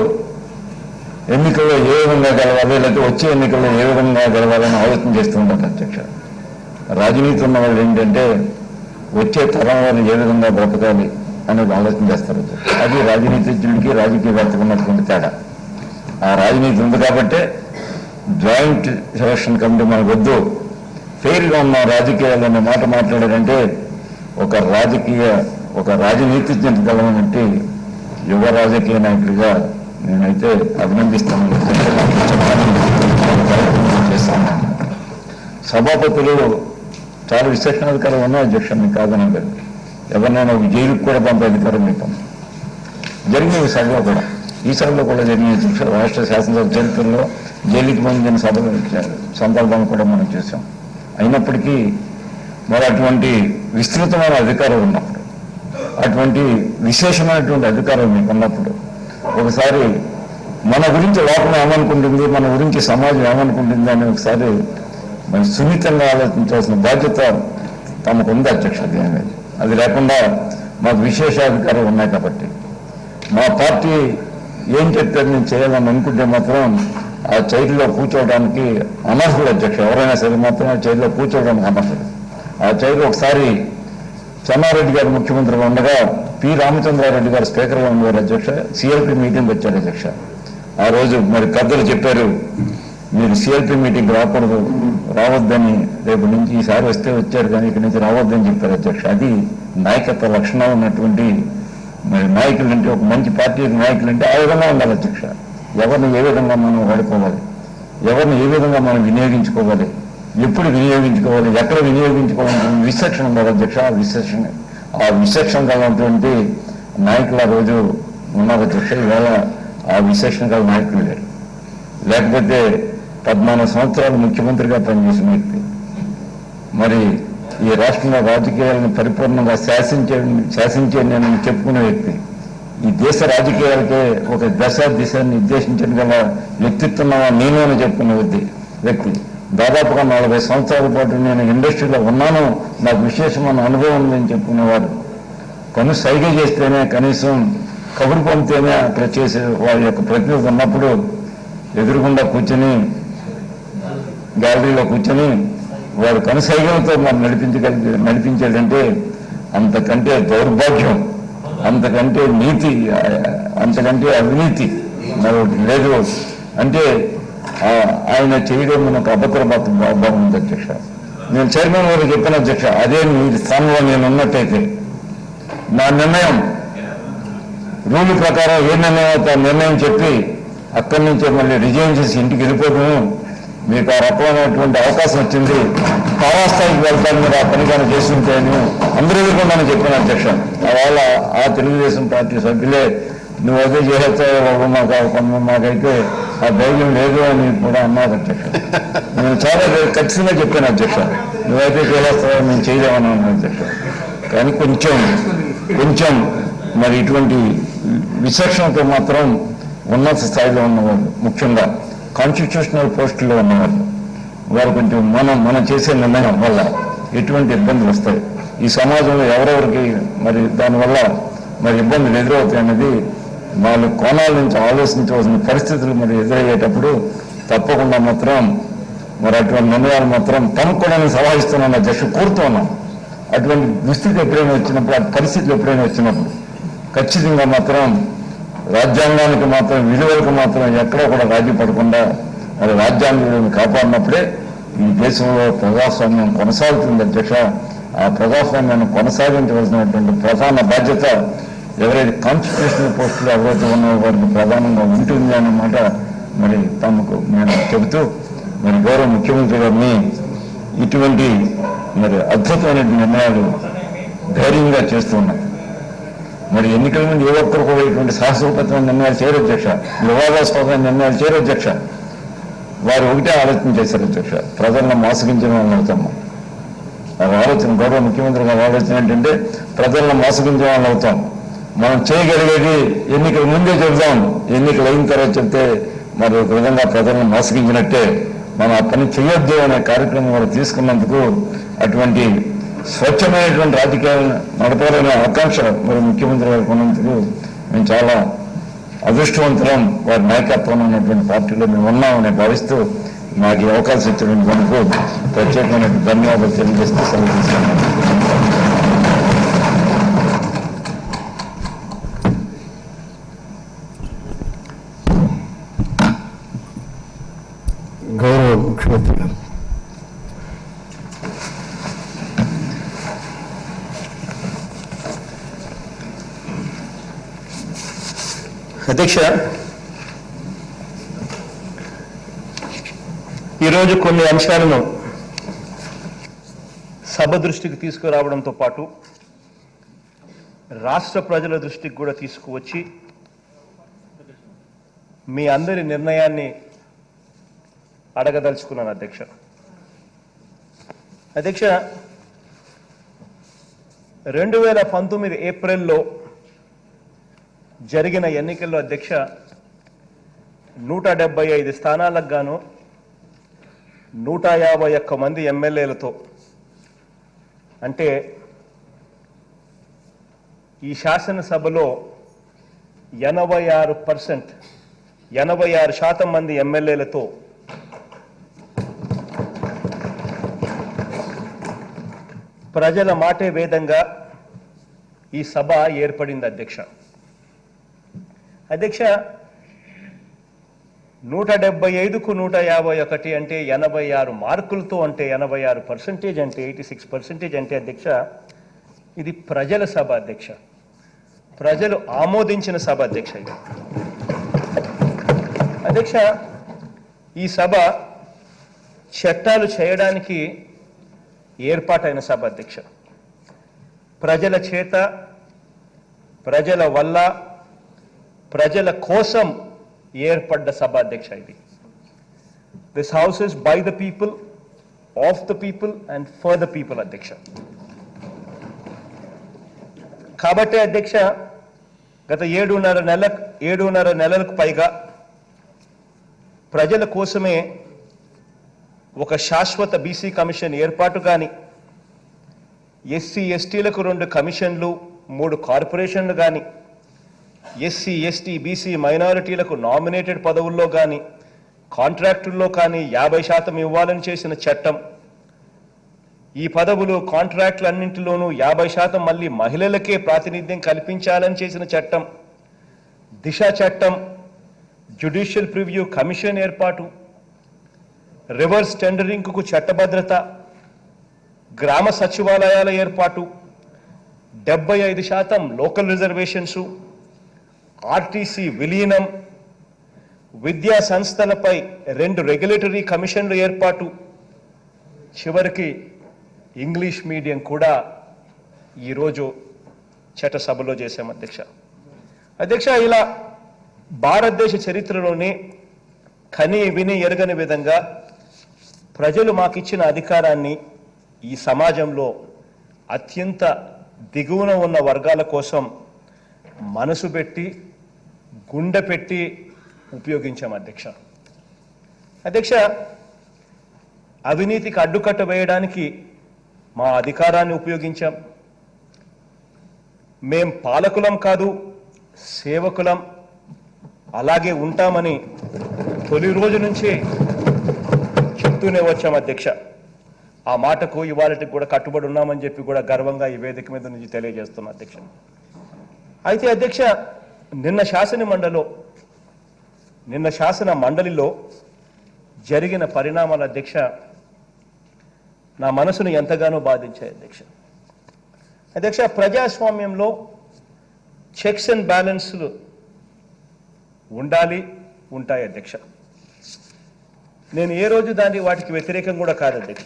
ఎన్నికల్లో ఏ విధంగా గెలవాలి, లేకపోతే వచ్చే ఎన్నికల్లో ఏ విధంగా గెలవాలని ఆలోచన చేస్తూ ఉంటారు అధ్యక్ష. రాజనీతి ఉన్న వాళ్ళు ఏంటంటే వచ్చే తరం వాళ్ళు ఏ విధంగా బ్రతకాలి అనేది ఆలోచన చేస్తారు. అది రాజనీతిజ్ఞుడికి రాజకీయవేత్తకు ఉన్నటువంటి తేడా. ఆ రాజనీతి ఉంది కాబట్టే జాయింట్ సెలక్షన్ కమిటీ మనకు వద్దు, ఫెయిర్గా ఉన్న రాజకీయాలు అనే మాట మాట్లాడారంటే ఒక రాజనీతిజ్ఞత గలమైనటువంటి యువ రాజకీయ నాయకుడిగా నేనైతే అభినందిస్తాను చేస్తాను. సభాపతులు చాలా విశేషణాధికారం ఉన్నాయి అధ్యక్ష, మీకు కాదనలేదు. ఎవరినైనా జైలుకు కూడా పంపే అధికారం మీకు జరిగిన ఈ సభలో కూడా, ఈ సభలో కూడా జరిగిన అధ్యక్ష. రాష్ట్ర శాసనసభ చరిత్రలో జైలుకి పొందిన సభలు సందర్భాన్ని కూడా మనం చూసాం. అయినప్పటికీ మరి అటువంటి విస్తృతమైన అధికారం ఉన్నప్పుడు, అటువంటి విశేషమైనటువంటి అధికారం మీకు ఉన్నప్పుడు, ఒకసారి మన గురించి లోపల ఏమనుకుంటుంది, మన గురించి సమాజం ఏమనుకుంటుంది అని ఒకసారి మరి సున్నితంగా ఆలోచించాల్సిన బాధ్యత తమకు ఉంది అధ్యక్ష. అది లేకుండా మాకు విశేషాధికారాలు ఉన్నాయి కాబట్టి మా పార్టీ ఏం చెప్తే నేను చేయాలని అనుకుంటే మాత్రం ఆ చైర్లో కూర్చోవడానికి అనర్హుడు అధ్యక్ష. ఎవరైనా సరే మాత్రం ఆ చైర్లో కూర్చోవడానికి అనర్హుడు. ఆ చైర్లో ఒకసారి చెన్నారెడ్డి గారు ముఖ్యమంత్రిగా ఉండగా పి రామచంద్రారెడ్డి గారు స్పీకర్గా ఉండేవారు అధ్యక్ష. సిఎల్పి మీటింగ్ వచ్చారు అధ్యక్ష. ఆ రోజు మరి పెద్దలు చెప్పారు, మీరు సిఎల్పి మీటింగ్ రావద్దని, రేపు నుంచి ఈసారి వస్తే వచ్చారు కానీ ఇక్కడి నుంచి రావద్దని చెప్పారు అధ్యక్ష. అది నాయకత్వ లక్షణం ఉన్నటువంటి మరి నాయకులు అంటే, ఒక మంచి పార్టీ నాయకులు అంటే ఆ విధంగా ఉండాలి అధ్యక్ష. ఎవరిని ఏ విధంగా మనం వాడుకోవాలి, ఎవరిని ఏ విధంగా మనం వినియోగించుకోవాలి, ఎప్పుడు వినియోగించుకోవాలి, ఎక్కడ వినియోగించుకోవాలని విచక్షణ ఉండాలి అధ్యక్ష. ఆ విచక్షణ కలిగినటువంటి నాయకులు ఆ రోజు ఉన్నారు అధ్యక్ష. ఈవేళ ఆ విచక్షణ గల నాయకులు లేరు. లేకపోతే 14 సంవత్సరాలు ముఖ్యమంత్రిగా పనిచేసిన వ్యక్తి, మరి ఈ రాష్ట్రంలో రాజకీయాలను పరిపూర్ణంగా శాసించే నేను చెప్పుకునే వ్యక్తి, ఈ దేశ రాజకీయాలకే ఒక దిశ నిర్దేశించడం గల వ్యక్తిత్వం నేను అని చెప్పుకునే వ్యక్తి. దాదాపుగా 40 సంవత్సరాల పాటు నేను ఇండస్ట్రీలో ఉన్నాను, నాకు విశేషమైన అనుభవం ఉందని చెప్పుకునేవారు. పని సైగ చేస్తేనే, కనీసం కబురు పంపితేనే అక్కడ చేసే వారి యొక్క ప్రతినిధి ఉన్నప్పుడు ఎదురుగుండా కూర్చొని, గ్యాలరీలో కూర్చొని వారు కనుసైగలతో మనం నడిపించేటంటే అంతకంటే దౌర్భాగ్యం, అంతకంటే నీతి, అంతకంటే అవినీతి లేదు. అంటే ఆయన చేయడం మనకు అభద్రభావం ఉంది అధ్యక్ష. నేను చైర్మన్ గారు చెప్పిన అధ్యక్ష, అదే మీ స్థానంలో నేను ఉన్నట్టయితే నా నిర్ణయం రూల్ ప్రకారం ఏ నిర్ణయం అవుతా నిర్ణయం చెప్పి అక్కడి నుంచే మళ్ళీ రిజైన్ చేసి ఇంటికి వెళ్ళిపోతాను. మీకు ఆ రకమైనటువంటి అవకాశం వచ్చింది, తారాస్థాయికి వెళ్తాను, మీరు ఆ పని కానీ చేసి ఉంటాయని అందరూ ఎదుర్కొన్నాను చెప్పిన అధ్యక్ష. వాళ్ళ ఆ తెలుగుదేశం పార్టీ సభ్యులే నువ్వు అదే చేస్తావు మాకైతే ఆ ధైర్యం లేదు అని కూడా అన్నారు అధ్యక్ష. నేను చాలా ఖచ్చితంగా చెప్పాను అధ్యక్ష, నువ్వైతే చేస్తావో మేము చేయలేమని అన్నాను అధ్యక్ష. కానీ కొంచెం మరి ఇటువంటి విచక్షణతో మాత్రం ఉన్నత స్థాయిలో ఉన్నవాళ్ళు, ముఖ్యంగా కాన్స్టిట్యూషనల్ పోస్టుల్లో ఉన్నవాళ్ళు, వారు కొంచెం మనం చేసే నిర్ణయం వల్ల ఎటువంటి ఇబ్బందులు వస్తాయి, ఈ సమాజంలో ఎవరెవరికి మరి దానివల్ల మరి ఇబ్బందులు ఎదురవుతాయి అనేది 4 కోణాల నుంచి ఆలోచించవలసిన పరిస్థితులు మరి ఎదురయ్యేటప్పుడు తప్పకుండా మాత్రం మరి అటువంటి నిర్ణయాలు మాత్రం తమకు కూడా నేను సలహా ఇస్తున్నాను అధ్యక్ష, కోరుతూ ఉన్నాం. అటువంటి దుస్థితి ఎప్పుడైనా వచ్చినప్పుడు, ఆ పరిస్థితులు ఎప్పుడైనా వచ్చినప్పుడు ఖచ్చితంగా మాత్రం రాజ్యాంగానికి మాత్రం, విలువలకు మాత్రం ఎక్కడో కూడా రాజీ పడకుండా మరి రాజ్యాంగ విలువలను కాపాడినప్పుడే ఈ దేశంలో ప్రజాస్వామ్యం కొనసాగుతుంది అధ్యక్ష. ఆ ప్రజాస్వామ్యాన్ని కొనసాగించవలసినటువంటి ప్రధాన బాధ్యత ఎవరైతే కాన్స్టిట్యూషనల్ పోస్టులు ఎవరైతే ఉన్నారో వారికి ప్రధానంగా ఉంటుంది అన్నమాట మరి తమకు నేను చెబుతూ, మరి గౌరవ ముఖ్యమంత్రి గారిని ఇటువంటి మరి అద్భుతమైన నిర్ణయాలు ధైర్యంగా చేస్తూ ఉన్నారు. మరి ఎన్నికల నుండి ఏ ఒక్కరు కూడా ఇటువంటి సాహసోపేతమైన నిర్ణయాలు చేయరు అధ్యక్ష, వివాదాస్పదమైన నిర్ణయాలు చేయరు అధ్యక్ష. వారు ఒకటే ఆలోచన చేశారు అధ్యక్ష, ప్రజలను మోసగించిన వాళ్ళని అవుతాము. వారి ఆలోచన, గౌరవ ముఖ్యమంత్రి గారి ఆలోచన ఏంటంటే ప్రజలను మోసగించిన వాళ్ళని అవుతాం. మనం చేయగలిగేది ఎన్నికల ముందే చెబుతాం, ఎన్నికలు అయిన తర్వాత చెప్తే మరి ఒక విధంగా ప్రజలను మోసగించినట్టే. మనం ఆ పని చేయొద్దు అనే కార్యక్రమం వారు తీసుకున్నందుకు, అటువంటి స్వచ్ఛమైనటువంటి రాజకీయాలను నడపాలనే ఆకాంక్ష మరి ముఖ్యమంత్రి గారికి ఉన్నందుకు మేము చాలా అదృష్టవంతులం. వారి నాయకత్వంలో ఉన్నటువంటి పార్టీలో మేము ఉన్నామని భావిస్తూ నాకు ఈ అవకాశం ఇచ్చినందుకు ప్రత్యేకమైన ధన్యవాదాలు తెలియజేస్తూ సెలవు తీసుకున్నాను. గౌరవ ముఖ్యమంత్రి గారు. అధ్యక్ష, ఈరోజు కొన్ని అంశాలను సభ దృష్టికి తీసుకురావడంతో పాటు రాష్ట్ర ప్రజల దృష్టికి కూడా తీసుకువచ్చి మీ అందరి నిర్ణయాన్ని అడగదలుచుకున్నాను అధ్యక్ష. అధ్యక్ష, 2019 ఏప్రిల్లో జరిగిన ఎన్నికల్లో అధ్యక్ష 175 స్థానాలకు గాను 151 మంది ఎమ్మెల్యేలతో, అంటే ఈ శాసనసభలో 86% మంది ఎమ్మెల్యేలతో ప్రజల మాటే వేదంగా ఈ సభ ఏర్పడింది అధ్యక్ష. అధ్యక్ష, 175కు 151 అంటే 86 మార్కులతో, అంటే 86% అంటే 86% అంటే అధ్యక్ష ఇది ప్రజల సభ అధ్యక్ష, ప్రజలు ఆమోదించిన సభ అధ్యక్ష. ఇది అధ్యక్ష, ఈ సభ చట్టాలు చేయడానికి ఏర్పాటైన సభ అధ్యక్ష. ప్రజల చేత, ప్రజల వల్ల, ప్రజల కోసం ఏర్పడ్డ సభ అధ్యక్ష ఇది. This house is by the people, of the people and for the people అధ్యక్ష. కాబట్టి అధ్యక్ష, గత 7.5 నెలలకు పైగా ప్రజల కోసమే ఒక శాశ్వత బీసీ కమిషన్ ఏర్పాటు కానీ, ఎస్సీ ఎస్టీలకు 2 కమిషన్లు, 3 కార్పొరేషన్లు కానీ, ఎస్సీ ఎస్టీ బీసీ మైనారిటీలకు నామినేటెడ్ పదవుల్లో కానీ, కాంట్రాక్టుల్లో కానీ 50% ఇవ్వాలని చేసిన చట్టం, ఈ పదవులు కాంట్రాక్టులన్నింటిలోనూ 50% మళ్ళీ మహిళలకే ప్రాతినిధ్యం కల్పించాలని చేసిన చట్టం, దిశ చట్టం, జ్యుడిషియల్ ప్రివ్యూ కమిషన్ ఏర్పాటు, రివర్స్ టెండరింగ్కు చట్టభద్రత, గ్రామ సచివాలయాల ఏర్పాటు, 75% లోకల్ రిజర్వేషన్సు, ఆర్టీసీ విలీనం, విద్యా సంస్థలపై 2 రెగ్యులేటరీ కమిషన్ల ఏర్పాటు, చివరికి ఇంగ్లీష్ మీడియం కూడా ఈరోజు చట్టసభలో చేశాం అధ్యక్ష. అధ్యక్ష, ఇలా భారతదేశ చరిత్రలోనే కని విని ఎరగని విధంగా ప్రజలు మాకిచ్చిన అధికారాన్ని ఈ సమాజంలో అత్యంత దిగువన ఉన్న వర్గాల కోసం మనసు పెట్టి, గుండె పెట్టి ఉపయోగించాం అధ్యక్ష. అధ్యక్ష, అవినీతికి అడ్డుకట్ట వేయడానికి మా అధికారాన్ని ఉపయోగించాం. మేం పాలకులం కాదు, సేవకులం, అలాగే ఉంటామని తొలి రోజు నుంచి చెప్తూనే వచ్చాం అధ్యక్ష. ఆ మాటకు ఇవాళకి కూడా కట్టుబడి ఉన్నామని చెప్పి కూడా గర్వంగా ఈ వేదిక మీద నుంచి తెలియజేస్తున్నాం అధ్యక్ష. అయితే అధ్యక్ష, నిన్న శాసన మండలిలో జరిగిన పరిణామాలు అధ్యక్ష నా మనసును ఎంతగానో బాధించాయి అధ్యక్ష. అధ్యక్ష, ప్రజాస్వామ్యంలో చెక్స్ అండ్ బ్యాలెన్స్లు ఉండాలి, ఉంటాయి అధ్యక్ష. నేను ఏ రోజు వాటికి వ్యతిరేకం కూడా కాదు అధ్యక్ష.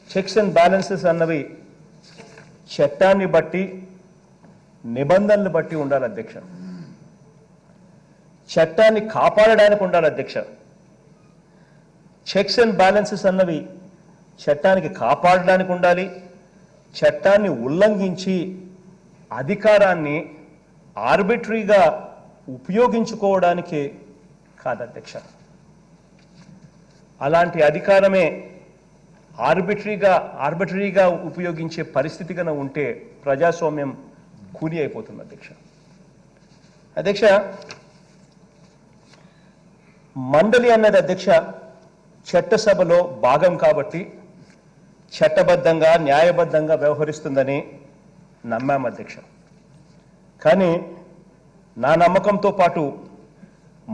చెక్స్ అండ్ బ్యాలెన్సెస్ అన్నవి చట్టాన్ని బట్టి, నిబంధనలు బట్టి ఉండాలి అధ్యక్ష. చట్టాన్ని కాపాడడానికి ఉండాలి అధ్యక్ష. చెక్స్ అండ్ బ్యాలెన్సెస్ అన్నవి చట్టానికి కాపాడడానికి ఉండాలి, చట్టాన్ని ఉల్లంఘించి అధికారాన్ని ఆర్బిటరీగా ఉపయోగించుకోవడానికి కాదు అధ్యక్ష. అలాంటి అధికారమే ఆర్బిటరీగా ఉపయోగించే పరిస్థితి కన్నా ఉంటే ప్రజాస్వామ్యం కూని అయిపోతుంది అధ్యక్ష. అధ్యక్ష, మండలి అన్నది అధ్యక్ష చట్టసభలో భాగం కాబట్టి చట్టబద్ధంగా, న్యాయబద్ధంగా వ్యవహరిస్తుందని నమ్మాం అధ్యక్ష. కానీ నా నమ్మకంతో పాటు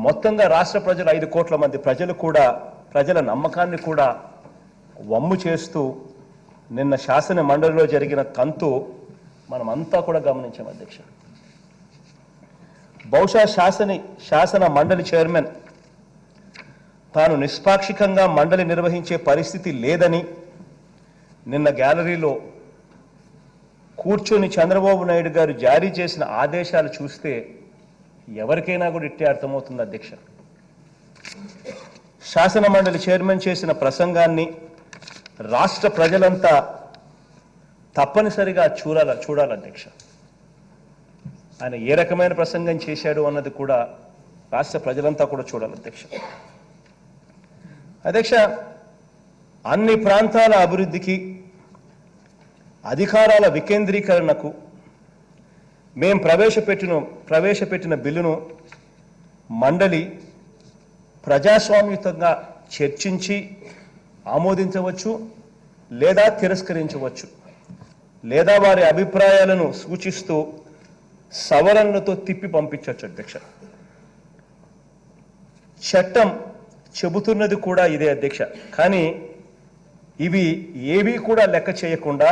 మొత్తంగా రాష్ట్ర ప్రజలు 5 కోట్ల మంది ప్రజలు కూడా ప్రజల నమ్మకాన్ని కూడా వమ్ము చేస్తూ నిన్న శాసన మండలిలో జరిగిన తంతు మనమంతా కూడా గమనించాం అధ్యక్ష. బహుశా శాసన మండలి చైర్మన్ తాను నిష్పాక్షికంగా మండలి నిర్వహించే పరిస్థితి లేదని, నిన్న గ్యాలరీలో కూర్చొని చంద్రబాబు నాయుడు గారు జారీ చేసిన ఆదేశాలు చూస్తే ఎవరికైనా కూడా ఇట్టే అర్థమవుతుంది అధ్యక్ష. శాసన మండలి చైర్మన్ చేసిన ప్రసంగాన్ని రాష్ట్ర ప్రజలంతా తప్పనిసరిగా చూడాలి అధ్యక్ష. ఆయన ఏ రకమైన ప్రసంగం చేశాడు అన్నది కూడా రాష్ట్ర ప్రజలంతా కూడా చూడాలి అధ్యక్ష. అధ్యక్ష, అన్ని ప్రాంతాల అభివృద్ధికి, అధికారాల వికేంద్రీకరణకు మేము ప్రవేశపెట్టిన బిల్లును మండలి ప్రజాస్వామ్యుతంగా చర్చించి ఆమోదించవచ్చు, లేదా తిరస్కరించవచ్చు, లేదా వారి అభిప్రాయాలను సూచిస్తూ సవరణలతో తిప్పి పంపించవచ్చు అధ్యక్ష. చట్టం చెబుతున్నది కూడా ఇదే అధ్యక్ష. కానీ ఇవి ఏవీ కూడా లెక్క చేయకుండా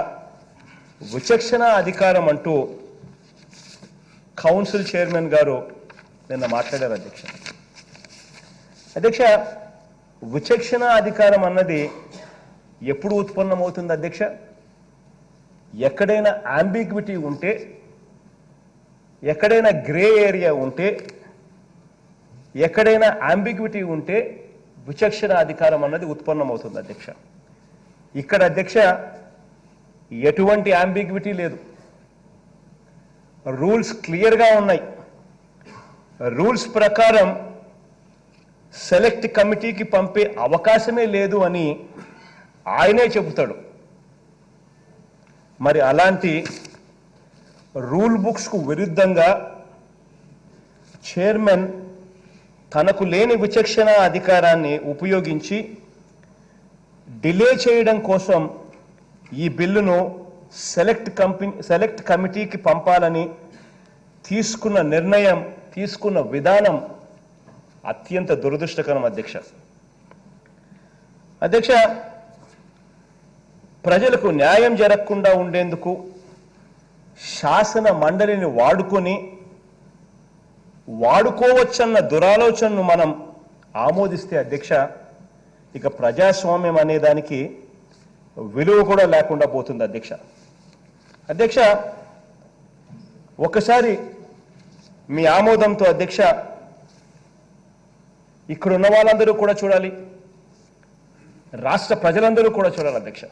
విచక్షణ అధికారం అంటూ కౌన్సిల్ చైర్మన్ గారు నిన్న మాట్లాడారు అధ్యక్ష. అధ్యక్ష, విచక్షణ అధికారం అన్నది ఎప్పుడు ఉత్పన్నమవుతుంది అధ్యక్ష? ఎక్కడైనా అంబిగ్విటీ ఉంటే, ఎక్కడైనా గ్రే ఏరియా ఉంటే, ఎక్కడైనా అంబిగ్విటీ ఉంటే విచక్షణ అధికారం అన్నది ఉత్పన్నమవుతుంది అధ్యక్ష. ఇక్కడ అధ్యక్ష ఎటువంటి అంబిగ్విటీ లేదు. రూల్స్ క్లియర్గా ఉన్నాయి. రూల్స్ ప్రకారం సెలెక్ట్ కమిటీకి పంపే అవకాశమే లేదు అని ఆయనే చెబుతాడు. మరి అలాంటి రూల్ బుక్స్కు విరుద్ధంగా చైర్మన్ తనకు లేని విచక్షణ అధికారాన్ని ఉపయోగించి డిలే చేయడం కోసం ఈ బిల్లును సెలెక్ట్ కమిటీకి పంపాలని తీసుకున్న నిర్ణయం, తీసుకున్న విధానం అత్యంత దురదృష్టకరం అధ్యక్ష. అధ్యక్ష, ప్రజలకు న్యాయం జరగకుండా ఉండేందుకు శాసన మండలిని వాడుకోవచ్చన్న దురాలోచనను మనం ఆమోదిస్తే అధ్యక్ష, ఇక ప్రజాస్వామ్యం అనే దానికి విలువ కూడా లేకుండా పోతుంది అధ్యక్ష. అధ్యక్ష, ఒకసారి మీ ఆమోదంతో అధ్యక్ష ఇక్కడున్న వాళ్ళందరూ కూడా చూడాలి, రాష్ట్ర ప్రజలందరూ కూడా చూడాలి అధ్యక్ష.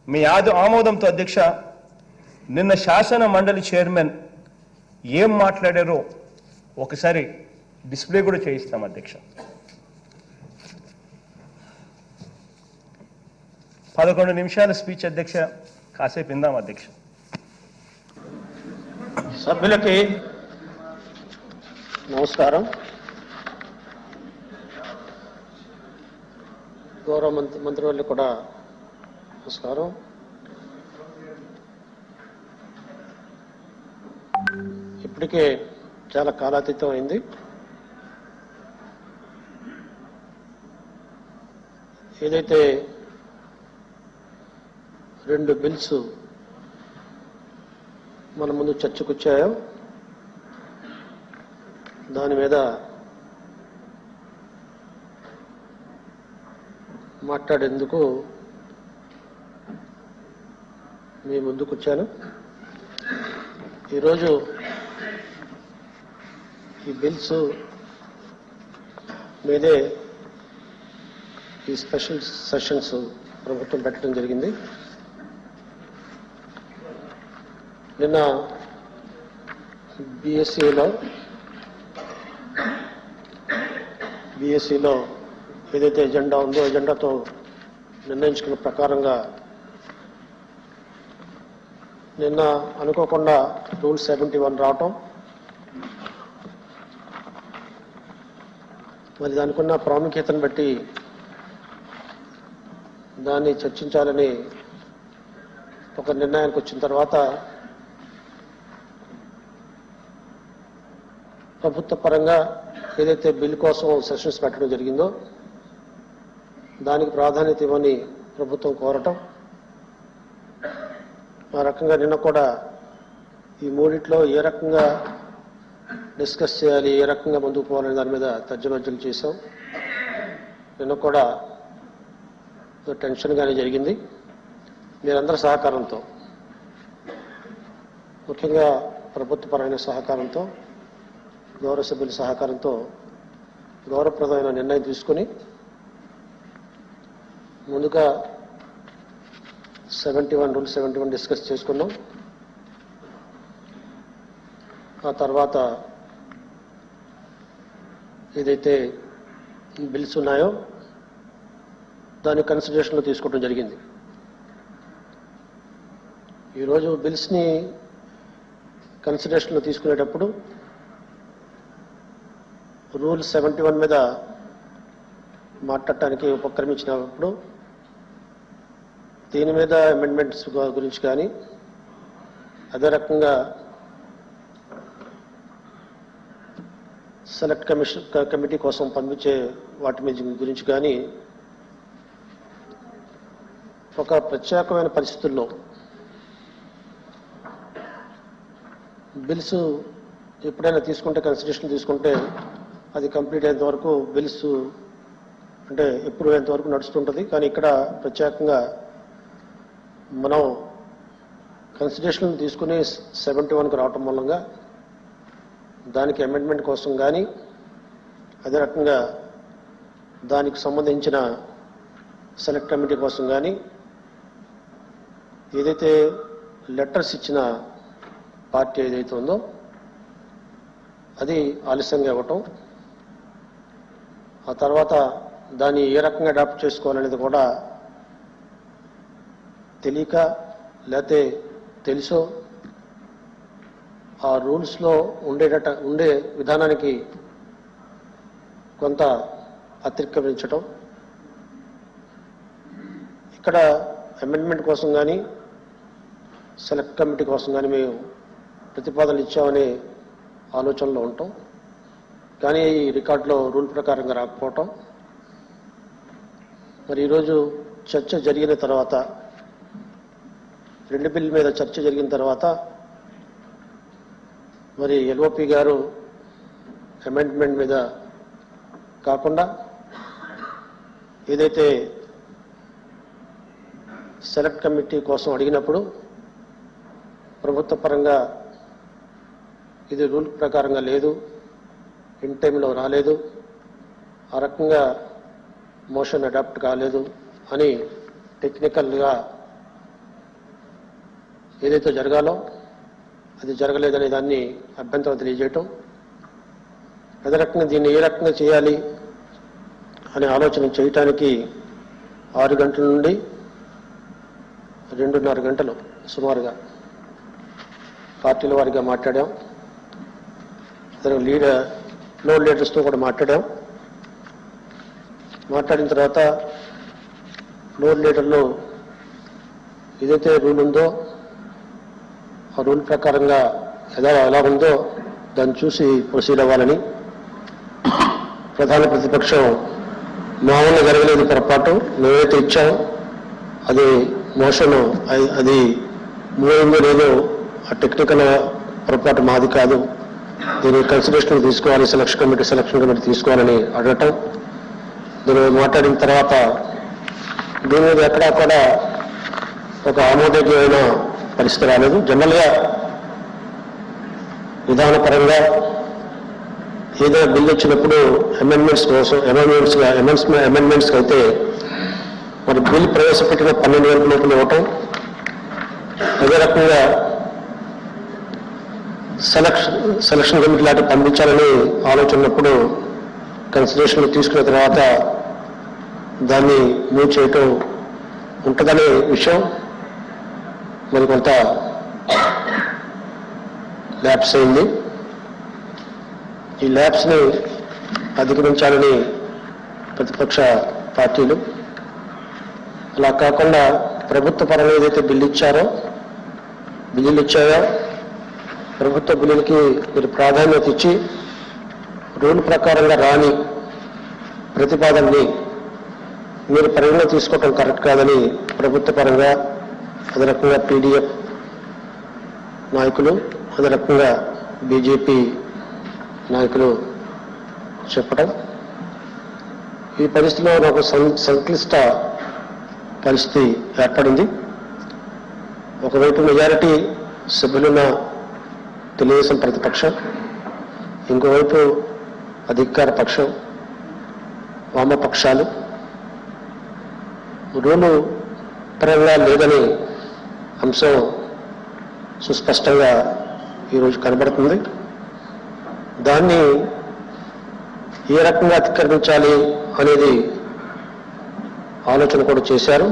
మీ ఆమోదంతో అధ్యక్ష నిన్న శాసన మండలి చైర్మన్ ఏం మాట్లాడారో ఒకసారి డిస్ప్లే కూడా చేయిస్తాం అధ్యక్ష. 11 నిమిషాల స్పీచ్ అధ్యక్ష, కాసేపు ఇందాం అధ్యక్ష. సభ్యులకి నమస్కారం. గౌరవ మంత్రివర్యులు కూడా నమస్కారం. ఇప్పటికే చాలా కాలాతీతం అయింది. ఏదైతే 2 బిల్స్ మన ముందు చర్చకు వచ్చాయో దాని మీద మాట్లాడేందుకు మీ ముందుకు వచ్చాను. ఈరోజు ఈ బిల్స్ మీదే ఈ స్పెషల్ సెషన్స్ ప్రభుత్వం పెట్టడం జరిగింది. నిన్న బీఎస్సీలో ఏదైతే ఎజెండా ఉందో ఎజెండాతో నిర్ణయించుకున్న ప్రకారంగా నిన్న అనుకోకుండా రూల్ 71 రావటం, మరి దానికి ఉన్న ప్రాముఖ్యతను బట్టి దాన్ని చర్చించాలని ఒక నిర్ణయానికి వచ్చిన తర్వాత ప్రభుత్వ పరంగా ఏదైతే బిల్ కోసం సెషన్స్ పెట్టడం జరిగిందో దానికి ప్రాధాన్యత ఇవ్వని ప్రభుత్వం కోరటం, ఆ రకంగా నిన్న కూడా ఈ మూడిట్లో ఏ రకంగా డిస్కస్ చేయాలి, ఏ రకంగా ముందుకు పోవాలనే దాని మీద తర్జుమర్జులు చేశాం. నిన్న కూడా టెన్షన్గానే జరిగింది. మీరందరి సహకారంతో, ముఖ్యంగా ప్రభుత్వపరమైన సహకారంతో, గౌరవ సభ్యుల సహకారంతో గౌరవప్రదమైన నిర్ణయం తీసుకుని ముందుగా 71 డిస్కస్ చేసుకున్నాం. ఆ తర్వాత ఏదైతే బిల్స్ ఉన్నాయో దాన్ని కన్సిడరేషన్లో తీసుకోవడం జరిగింది. ఈరోజు బిల్స్ని కన్సిడరేషన్లో తీసుకునేటప్పుడు రూల్ 71 మీద మాట్లాడటానికి ఉపక్రమించినప్పుడు దీని మీద అమెండ్మెంట్స్ గురించి కానీ, అదే రకంగా సెలెక్ట్ కమిటీ కోసం పంపించే వాటి మీద గురించి కానీ ఒక ప్రత్యేకమైన పరిస్థితుల్లో బిల్స్ ఎప్పుడైనా తీసుకుంటే, కన్సిడరేషన్ తీసుకుంటే అది కంప్లీట్ అయ్యేంత వరకు బిల్స్ అంటే అప్రూవ్ అయ్యేంత వరకు నడుస్తుంటుంది. కానీ ఇక్కడ ప్రత్యేకంగా మనం కన్సిడరేషన్ తీసుకుని 71కి రావటం మూలంగా దానికి అమెండ్మెంట్ కోసం కానీ, అదే రకంగా దానికి సంబంధించిన సెలెక్ట్ కమిటీ కోసం కానీ ఏదైతే లెటర్స్ ఇచ్చిన పార్టీ ఏదైతే ఉందో అది ఆలస్యంగా ఇవ్వటం, ఆ తర్వాత దాన్ని ఏ రకంగా అడాప్ట్ చేసుకోవాలనేది కూడా తెలియక లేకపోతే తెలుసో ఆ రూల్స్లో ఉండే విధానానికి కొంత అతిక్రమించటం, ఇక్కడ అమెండ్మెంట్ కోసం కానీ సెలెక్ట్ కమిటీ కోసం కానీ మేము ప్రతిపాదనలు ఇచ్చామనే ఆలోచనలో ఉంటాం. కానీ ఈ రికార్డులో రూల్ ప్రకారంగా రాకపోవటం, మరి ఈరోజు చర్చ జరిగిన తర్వాత, 2 బిల్ మీద చర్చ జరిగిన తర్వాత మరి ఎల్ఓపి గారు అమెండ్మెంట్ మీద కాకుండా ఏదైతే సెలెక్ట్ కమిటీ కోసం అడిగినప్పుడు ప్రభుత్వ పరంగా ఇది రూల్ ప్రకారంగా లేదు, ఇన్ టైంలో రాలేదు, ఆ రకంగా మోషన్ అడాప్ట్ కాలేదు అని టెక్నికల్గా ఏదైతే జరగాలో అది జరగలేదనే దాన్ని అభ్యంతరం తెలియజేయటం, అదే రకంగా దీన్ని ఏ రకంగా చేయాలి అనే ఆలోచన చేయటానికి 6 గంటల నుండి 2.5 గంటలు సుమారుగా పార్టీల వారిగా మాట్లాడాం. ఫ్లోర్ లీడర్స్తో కూడా మాట్లాడిన తర్వాత ఫ్లోర్ లీడర్లో ఏదైతే రూల్ ఉందో ఆ రూల్ ప్రకారంగా ఎలా ఉందో దాన్ని చూసి ప్రొసీడ్ అవ్వాలని, ప్రధాన ప్రతిపక్షం మామూలుగా జరగలేదు పొరపాటు, మేమైతే ఇచ్చాం అది మోషన్ అది మూడిందో లేదో ఆ టెక్నికల్ పొరపాటు మాది కాదు, దీన్ని కన్సిడరేషన్ తీసుకోవాలి, సెలక్షన్ కమిటీ తీసుకోవాలని అడగటం. దీని మాట్లాడిన తర్వాత దీని మీద ఎక్కడా కూడా ఒక ఆమోదయోగ్యమైన పరిస్థితి రాలేదు. జనరల్గా విధానపరంగా ఏదైనా బిల్లు వచ్చినప్పుడు అమెండ్మెంట్స్ కోసం అమెండ్మెంట్స్కి అయితే మరి బిల్ ప్రవేశపెట్టిన 12 గంటల లోపల ఇవ్వటం, అదే రకంగా సెలక్షన్ కమిటీ లాంటి పంపించాలని ఆలోచనప్పుడు కన్సిడరేషన్ తీసుకున్న తర్వాత దాన్ని మూవ్ చేయటం ఉంటుందనే విషయం మరి కొంత ల్యాప్స్ అయింది. ఈ ల్యాప్స్ని అధిగమించాలని ప్రతిపక్ష పార్టీలు, అలా కాకుండా ప్రభుత్వ పరంగా ఏదైతే బిల్లులు ఇచ్చాయో ప్రభుత్వ బిల్లులకి మీరు ప్రాధాన్యత ఇచ్చి రూల్ ప్రకారంగా రాని ప్రతిపాదనని మీరు పరిగణన తీసుకోవటం కరెక్ట్ కాదని ప్రభుత్వ పరంగా, అదే రకంగా పీడీఎఫ్ నాయకులు, అదే రకంగా బీజేపీ నాయకులు చెప్పడం, ఈ పరిస్థితిలో ఒక సంక్లిష్ట పరిస్థితి ఏర్పడింది. ఒకవైపు మెజారిటీ సభ్యులున్న తెలుగుదేశం ప్రతిపక్షం, ఇంకోవైపు అధికార పక్షం, వామపక్షాలు రూలు పరంగా లేదని అంశం సుస్పష్టంగా ఈరోజు కనబడుతుంది. దాన్ని ఏ రకంగా అతిక్రమించాలి అనేది ఆలోచన కూడా చేశారు.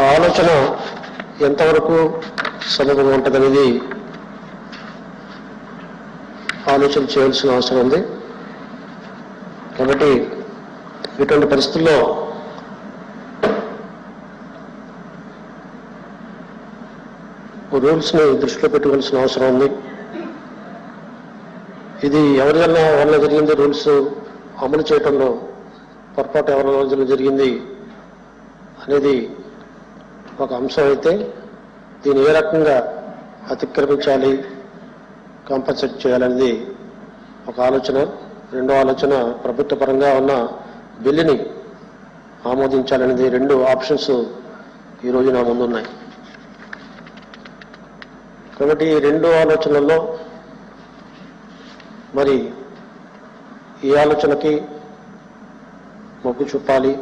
ఆ ఆలోచన ఎంతవరకు సబబుగా ఉంటుందనేది ఆలోచన చేయాల్సిన అవసరం ఉంది. కాబట్టి ఇటువంటి పరిస్థితుల్లో రూల్స్ని దృష్టిలో పెట్టుకోవాల్సిన అవసరం ఉంది. ఇది ఎవరి వల్ల జరిగింది, రూల్స్ అమలు చేయడంలో పొరపాటు ఎవరి వల్ల జరిగింది అనేది ఒక అంశం అయితే, దీన్ని ఏ రకంగా అతిక్రమించాలి, కాంపన్సేట్ చేయాలనేది ఒక ఆలోచన. రెండో ఆలోచన ప్రభుత్వ పరంగా ఉన్న బిల్లుని ఆమోదించాలనేది. రెండు ఆప్షన్స్ ఈరోజు నా ముందున్నాయి. కాబట్టి ఈ రెండు ఆలోచనల్లో మరి ఈ ఆలోచనకి మొగ్గు చూపాలి,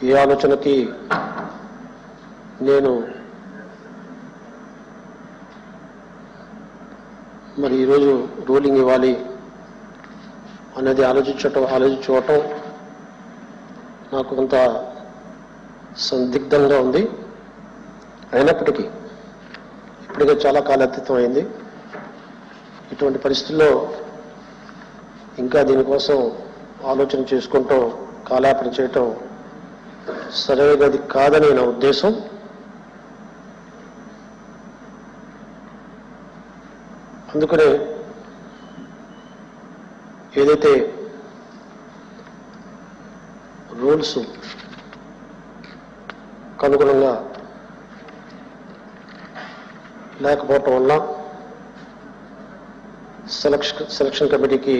ఈ ఆలోచనకి నేను మరి ఈరోజు రూలింగ్ ఇవ్వాలి అనేది ఆలోచించుకోవటం నాకు కొంత సందిగ్ధంగా ఉంది. అయినప్పటికీ ఇప్పటికే చాలా కాలాతీతం అయింది. ఇటువంటి పరిస్థితుల్లో ఇంకా దీనికోసం ఆలోచన చేసుకుంటూ కాలాపన చేయటం సరైనది కాదని నా ఉద్దేశం. అందుకనే ఏదైతే రూల్స్ అనుగుణంగా లేకపోవటం వల్ల సెలక్షన్ కమిటీకి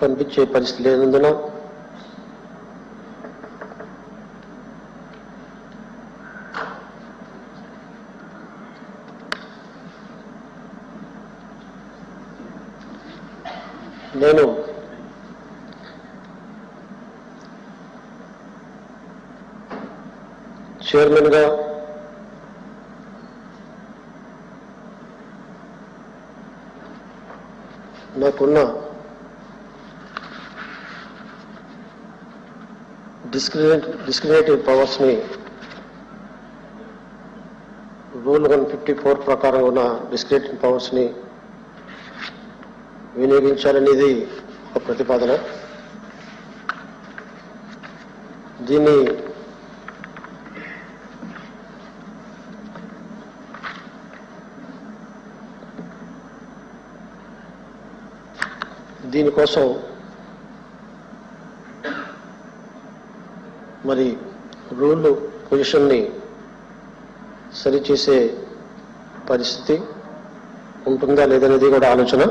పంపించే పరిస్థితి లేనందున నేను చైర్మన్గా నాకున్న డిస్క్రిమినేటివ్ పవర్స్ని రూల్ 154 ప్రకారం ఉన్న డిస్క్రిమినేటివ్ పవర్స్ని వినియోగించాలనేది ఒక ప్రతిపాదన. దీనికోసం మరి రూల్ పొజిషన్ని సరిచేసే పరిస్థితి ఉంటుందా లేదనేది కూడా ఆలోచన.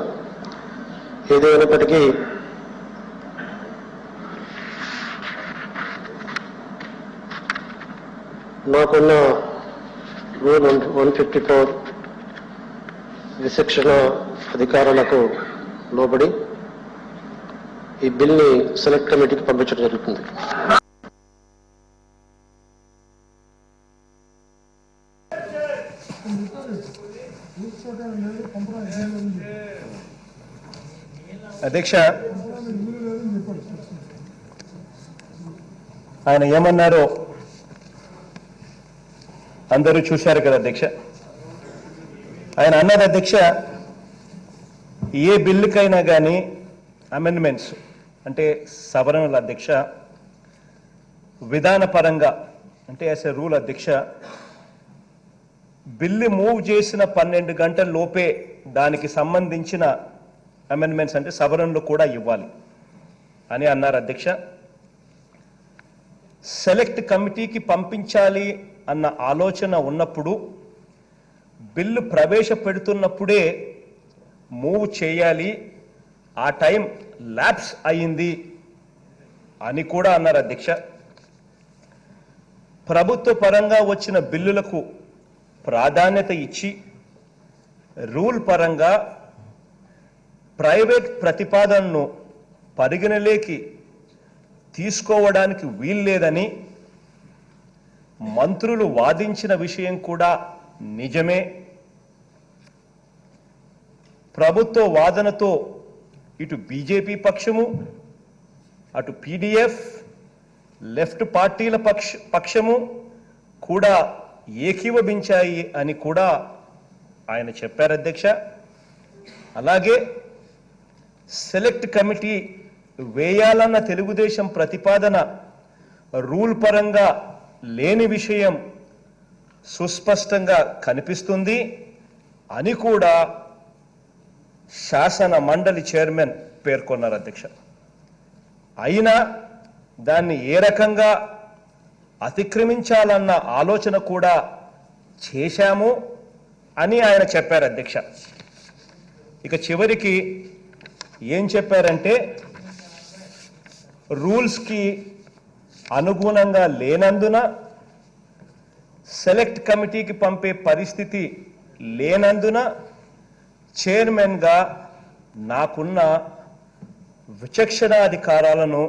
ఏదైనప్పటికీ నాకున్న రూల్ 154 విచక్షణ అధికారులకు లోబడి ఈ బిల్ని సెలెక్ట్ కమిటీకి పంపించడం జరుగుతుంది. అధ్యక్ష, ఆయన ఏమన్నారో అందరూ చూశారు కదా అధ్యక్ష. ఆయన అన్నది అధ్యక్ష, ఏ బిల్లుకైనా కానీ అమెండ్మెంట్స్ అంటే సవరణల అధ్యక్ష విధానపరంగా అంటే యాజ్ ఎ రూల్ అధ్యక్ష బిల్లు మూవ్ చేసిన 12 గంటల లోపే దానికి సంబంధించిన అమెండ్మెంట్స్ అంటే సవరణలు కూడా ఇవ్వాలి అని అన్నారు అధ్యక్ష. సెలెక్ట్ కమిటీకి పంపించాలి అన్న ఆలోచన ఉన్నప్పుడు బిల్లు ప్రవేశపెడుతున్నప్పుడే మూవ్ చేయాలి, ఆ టైం ల్యాప్స్ అయింది అని కూడా అన్నారు అధ్యక్ష. ప్రభుత్వ పరంగా వచ్చిన బిల్లులకు ప్రాధాన్యత ఇచ్చి రూల్ పరంగా ప్రైవేట్ ప్రతిపాదనను పరిగణలోకి తీసుకోవడానికి వీల్లేదని మంత్రులు వాదించిన విషయం కూడా నిజమే. ప్రభుత్వ వాదనతో ఇటు బీజేపీ పక్షము, అటు పీడీఎఫ్, లెఫ్ట్ పార్టీల పక్షము కూడా ఏకీభవించాయి అని కూడా ఆయన చెప్పారు అధ్యక్ష. అలాగే సెలెక్ట్ కమిటీ వేయాలన్న తెలుగుదేశం ప్రతిపాదన రూల్ పరంగా లేని విషయం సుస్పష్టంగా కనిపిస్తుంది అని కూడా శాసన మండలి చైర్మన్ పేర్కొన్నారు అధ్యక్ష. అయినా దాన్ని ఏ రకంగా అతిక్రమించాలన్న ఆలోచన కూడా చేశాము అని ఆయన చెప్పారు అధ్యక్ష. ఇక చివరికి ఏం చెప్పారంటే రూల్స్కి అనుగుణంగా లేనందున, సెలెక్ట్ కమిటీకి పంపే పరిస్థితి లేనందున చైర్మన్గా నాకున్న విచక్షణాధికారాలను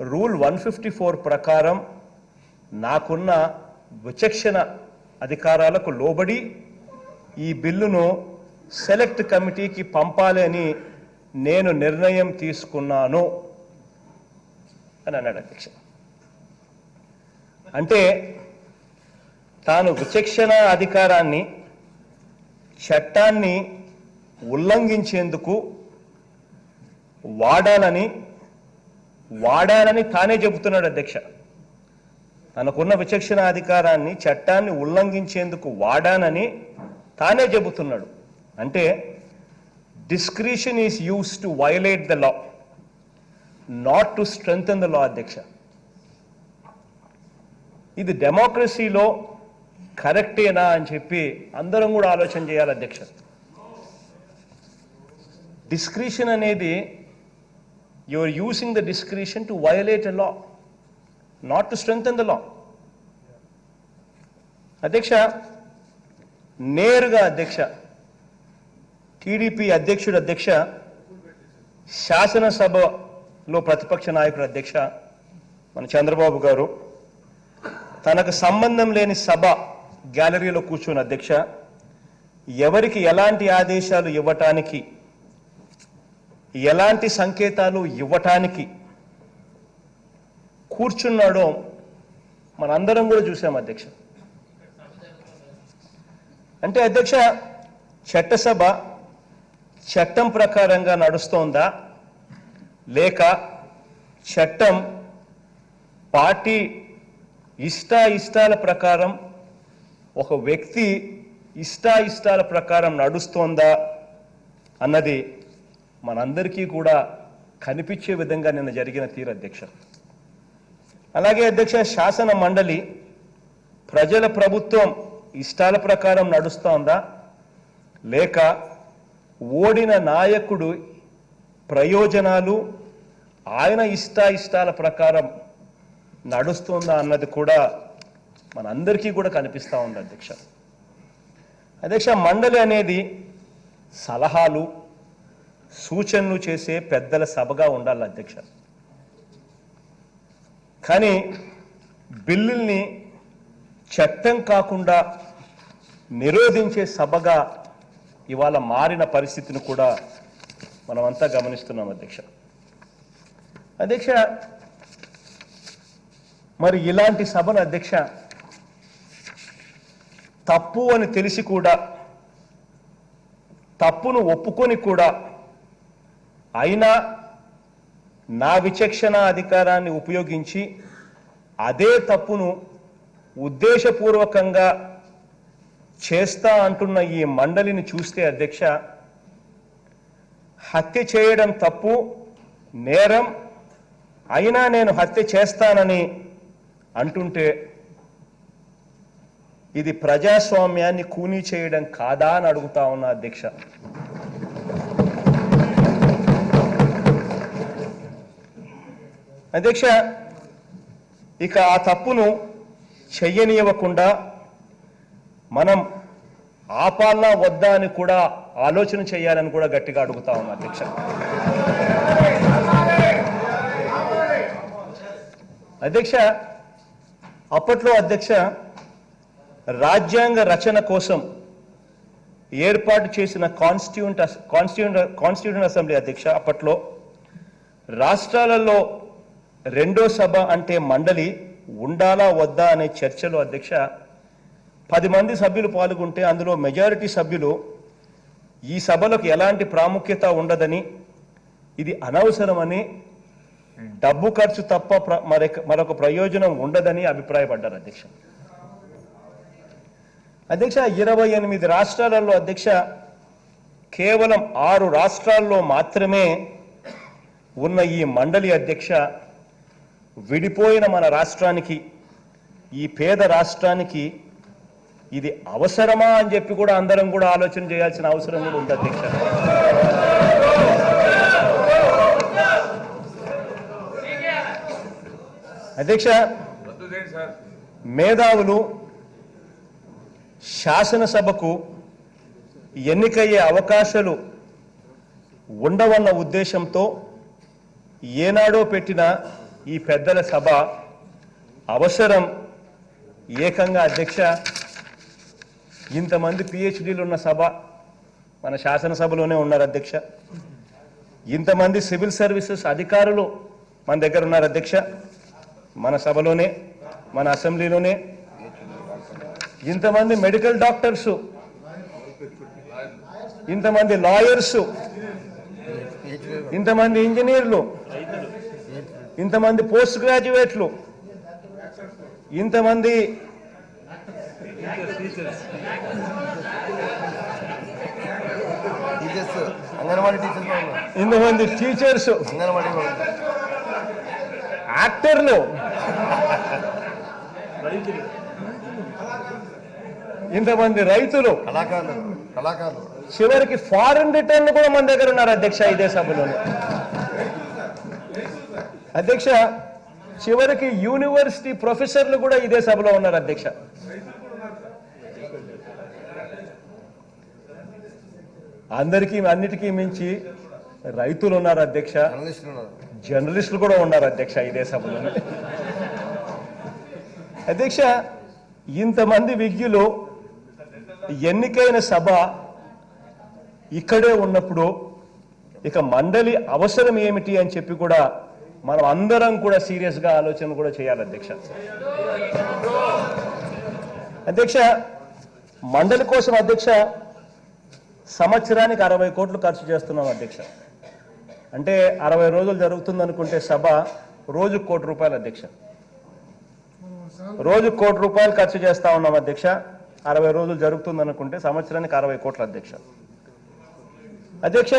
రూల్ 154 ప్రకారం నాకున్న విచక్షణ అధికారాలకు లోబడి ఈ బిల్లును సెలెక్ట్ కమిటీకి పంపాలి అని నేను నిర్ణయం తీసుకున్నాను అని అన్నాడు అధ్యక్ష. అంటే తాను విచక్షణ అధికారాన్ని, చట్టాన్ని ఉల్లంఘించేందుకు వాడాలని తానే చెబుతున్నాడు అధ్యక్ష. తనకున్న విచక్షణ అధికారాన్ని, చట్టాన్ని ఉల్లంఘించేందుకు వాడానని తానే చెబుతున్నాడు. అంటే discretion is used to violate the law, not to strengthen the law అధ్యక్ష. ఇది డెమోక్రసీలో కరెక్టేనా అని చెప్పి అందరం కూడా ఆలోచన చేయాలి అధ్యక్ష. డిస్క్రిషన్ అనేది you are using the discretion to violate a law, not to strengthen the law. అధ్యక్ష, నేరుగా అధ్యక్ష టీడీపీ అధ్యక్షుడు అధ్యక్ష శాసనసభలో ప్రతిపక్ష నాయకుడు అధ్యక్ష మన చంద్రబాబు గారు తనకు సంబంధం లేని సభ గ్యాలరీలో కూర్చున్న అధ్యక్ష ఎవరికి ఎలాంటి ఆదేశాలు ఇవ్వటానికి, ఎలాంటి సంకేతాలు ఇవ్వటానికి కూర్చున్నాడో మనందరం కూడా చూసాం అధ్యక్ష. అంటే అధ్యక్ష చట్టసభ చట్టం ప్రకారంగా నడుస్తోందా లేక చట్టం పార్టీ ఇష్టాల ప్రకారం, ఒక వ్యక్తి ఇష్టాల ప్రకారం నడుస్తోందా అన్నది మనందరికీ కూడా కనిపించే విధంగా నిన్న జరిగిన తీరు అధ్యక్ష. అలాగే అధ్యక్ష శాసన మండలి ప్రజల ప్రభుత్వం ఇష్టాల ప్రకారం నడుస్తోందా లేక ఓడిన నాయకుడు ప్రయోజనాలు ఆయన ఇష్టాల ప్రకారం నడుస్తుందా అన్నది కూడా మనందరికీ కూడా కనిపిస్తూ ఉంది అధ్యక్ష. అధ్యక్ష మండలి అనేది సలహాలు సూచనలు చేసే పెద్దల సభగా ఉండాలి అధ్యక్ష. కానీ బిల్లుల్ని చట్టం కాకుండా నిరోధించే సభగా ఇవాళ మారిన పరిస్థితిని కూడా మనమంతా గమనిస్తున్నాం అధ్యక్ష. అధ్యక్ష మరి ఇలాంటి సభను అధ్యక్ష తప్పు అని తెలిసి కూడా, తప్పును ఒప్పుకొని కూడా, అయినా నా విచక్షణ అధికారాన్ని ఉపయోగించి అదే తప్పును ఉద్దేశపూర్వకంగా చేస్తా అంటున్న ఈ మండలిని చూస్తే అధ్యక్ష హత్య చేయడం తప్పు, నేరం, అయినా నేను హత్య చేస్తానని అంటుంటే ఇది ప్రజాస్వామ్యాన్ని కూనీ చేయడం కాదా అని అడుగుతా ఉన్నా అధ్యక్ష. అధ్యక్ష ఇక ఆ తప్పును చెయ్యనివ్వకుండా మనం ఆపాలనా వద్దా అని కూడా ఆలోచన చేయాలని కూడా గట్టిగా అడుగుతా ఉన్నాం అధ్యక్ష. అధ్యక్ష, అప్పట్లో అధ్యక్ష రాజ్యాంగ రచన కోసం ఏర్పాటు చేసిన కాన్స్టిట్యూంట్ అసెంబ్లీ అధ్యక్ష అప్పట్లో రాష్ట్రాలలో రెండో సభ అంటే మండలి ఉండాలా వద్దా అనే చర్చలో అధ్యక్ష 10 మంది సభ్యులు పాల్గొంటే అందులో మెజారిటీ సభ్యులు ఈ సభలకు ఎలాంటి ప్రాముఖ్యత ఉండదని, ఇది అనవసరమని, డబ్బు ఖర్చు తప్ప మరొక ప్రయోజనం ఉండదని అభిప్రాయపడ్డారు అధ్యక్ష. అధ్యక్ష 28 రాష్ట్రాలలో అధ్యక్ష కేవలం 6 రాష్ట్రాల్లో మాత్రమే ఉన్న ఈ మండలి అధ్యక్ష విడిపోయిన మన రాష్ట్రానికి, ఈ పేద రాష్ట్రానికి ఇది అవసరమా అని చెప్పి కూడా అందరం కూడా ఆలోచన చేయాల్సిన అవసరం కూడా ఉంది అధ్యక్ష. అధ్యక్ష, మేధావులు శాసనసభకు ఎన్నికయ్యే అవకాశాలు ఉండవన్న ఉద్దేశంతో ఏనాడో పెట్టిన ఈ పెద్దల సభ అవసరం ఏకంగా అధ్యక్ష ఇంతమంది పిహెచ్డీలు ఉన్న సభ మన శాసనసభలోనే ఉన్నారు అధ్యక్ష. ఇంతమంది సివిల్ సర్వీసెస్ అధికారులు మన దగ్గర ఉన్నారు అధ్యక్ష, మన సభలోనే, మన అసెంబ్లీలోనే. ఇంతమంది మెడికల్ డాక్టర్సు, ఇంతమంది లాయర్సు, ఇంతమంది ఇంజనీర్లు, ఇంతమంది పోస్ట్ గ్రాడ్యుయేట్లు, ఇంతమంది ఇంతమంది టీచర్స్, యాక్టర్లు, ఇంతమంది రైతులు, కళాకారులు, చివరికి ఫారెన్ రిటర్న్ కూడా మన దగ్గర ఉన్నారు అధ్యక్ష ఇదే సభలోనే. అధ్యక్ష చివరికి యూనివర్సిటీ ప్రొఫెసర్లు కూడా ఇదే సభలో ఉన్నారు అధ్యక్ష. అన్నిటికీ మించి రైతులు ఉన్నారు అధ్యక్ష, జర్నలిస్టులు కూడా ఉన్నారు అధ్యక్ష ఇదే సభలోనే. అధ్యక్ష ఇంతమంది విజ్ఞులు ఎన్నికైన సభ ఇక్కడే ఉన్నప్పుడు ఇక మండలి అవసరం ఏమిటి అని చెప్పి కూడా మనం అందరం కూడా సీరియస్గా ఆలోచన కూడా చేయాలి అధ్యక్ష. అధ్యక్ష మండలి కోసం అధ్యక్ష సంవత్సరానికి 60 కోట్లు ఖర్చు చేస్తున్నాం అధ్యక్ష. అంటే 60 రోజులు జరుగుతుంది అనుకుంటే సభ రోజు ₹1 అధ్యక్ష. రోజు ₹1 ఖర్చు చేస్తా ఉన్నాం అధ్యక్ష. 60 రోజులు జరుగుతుంది అనుకుంటే సంవత్సరానికి 60 కోట్ల అధ్యక్ష. అధ్యక్ష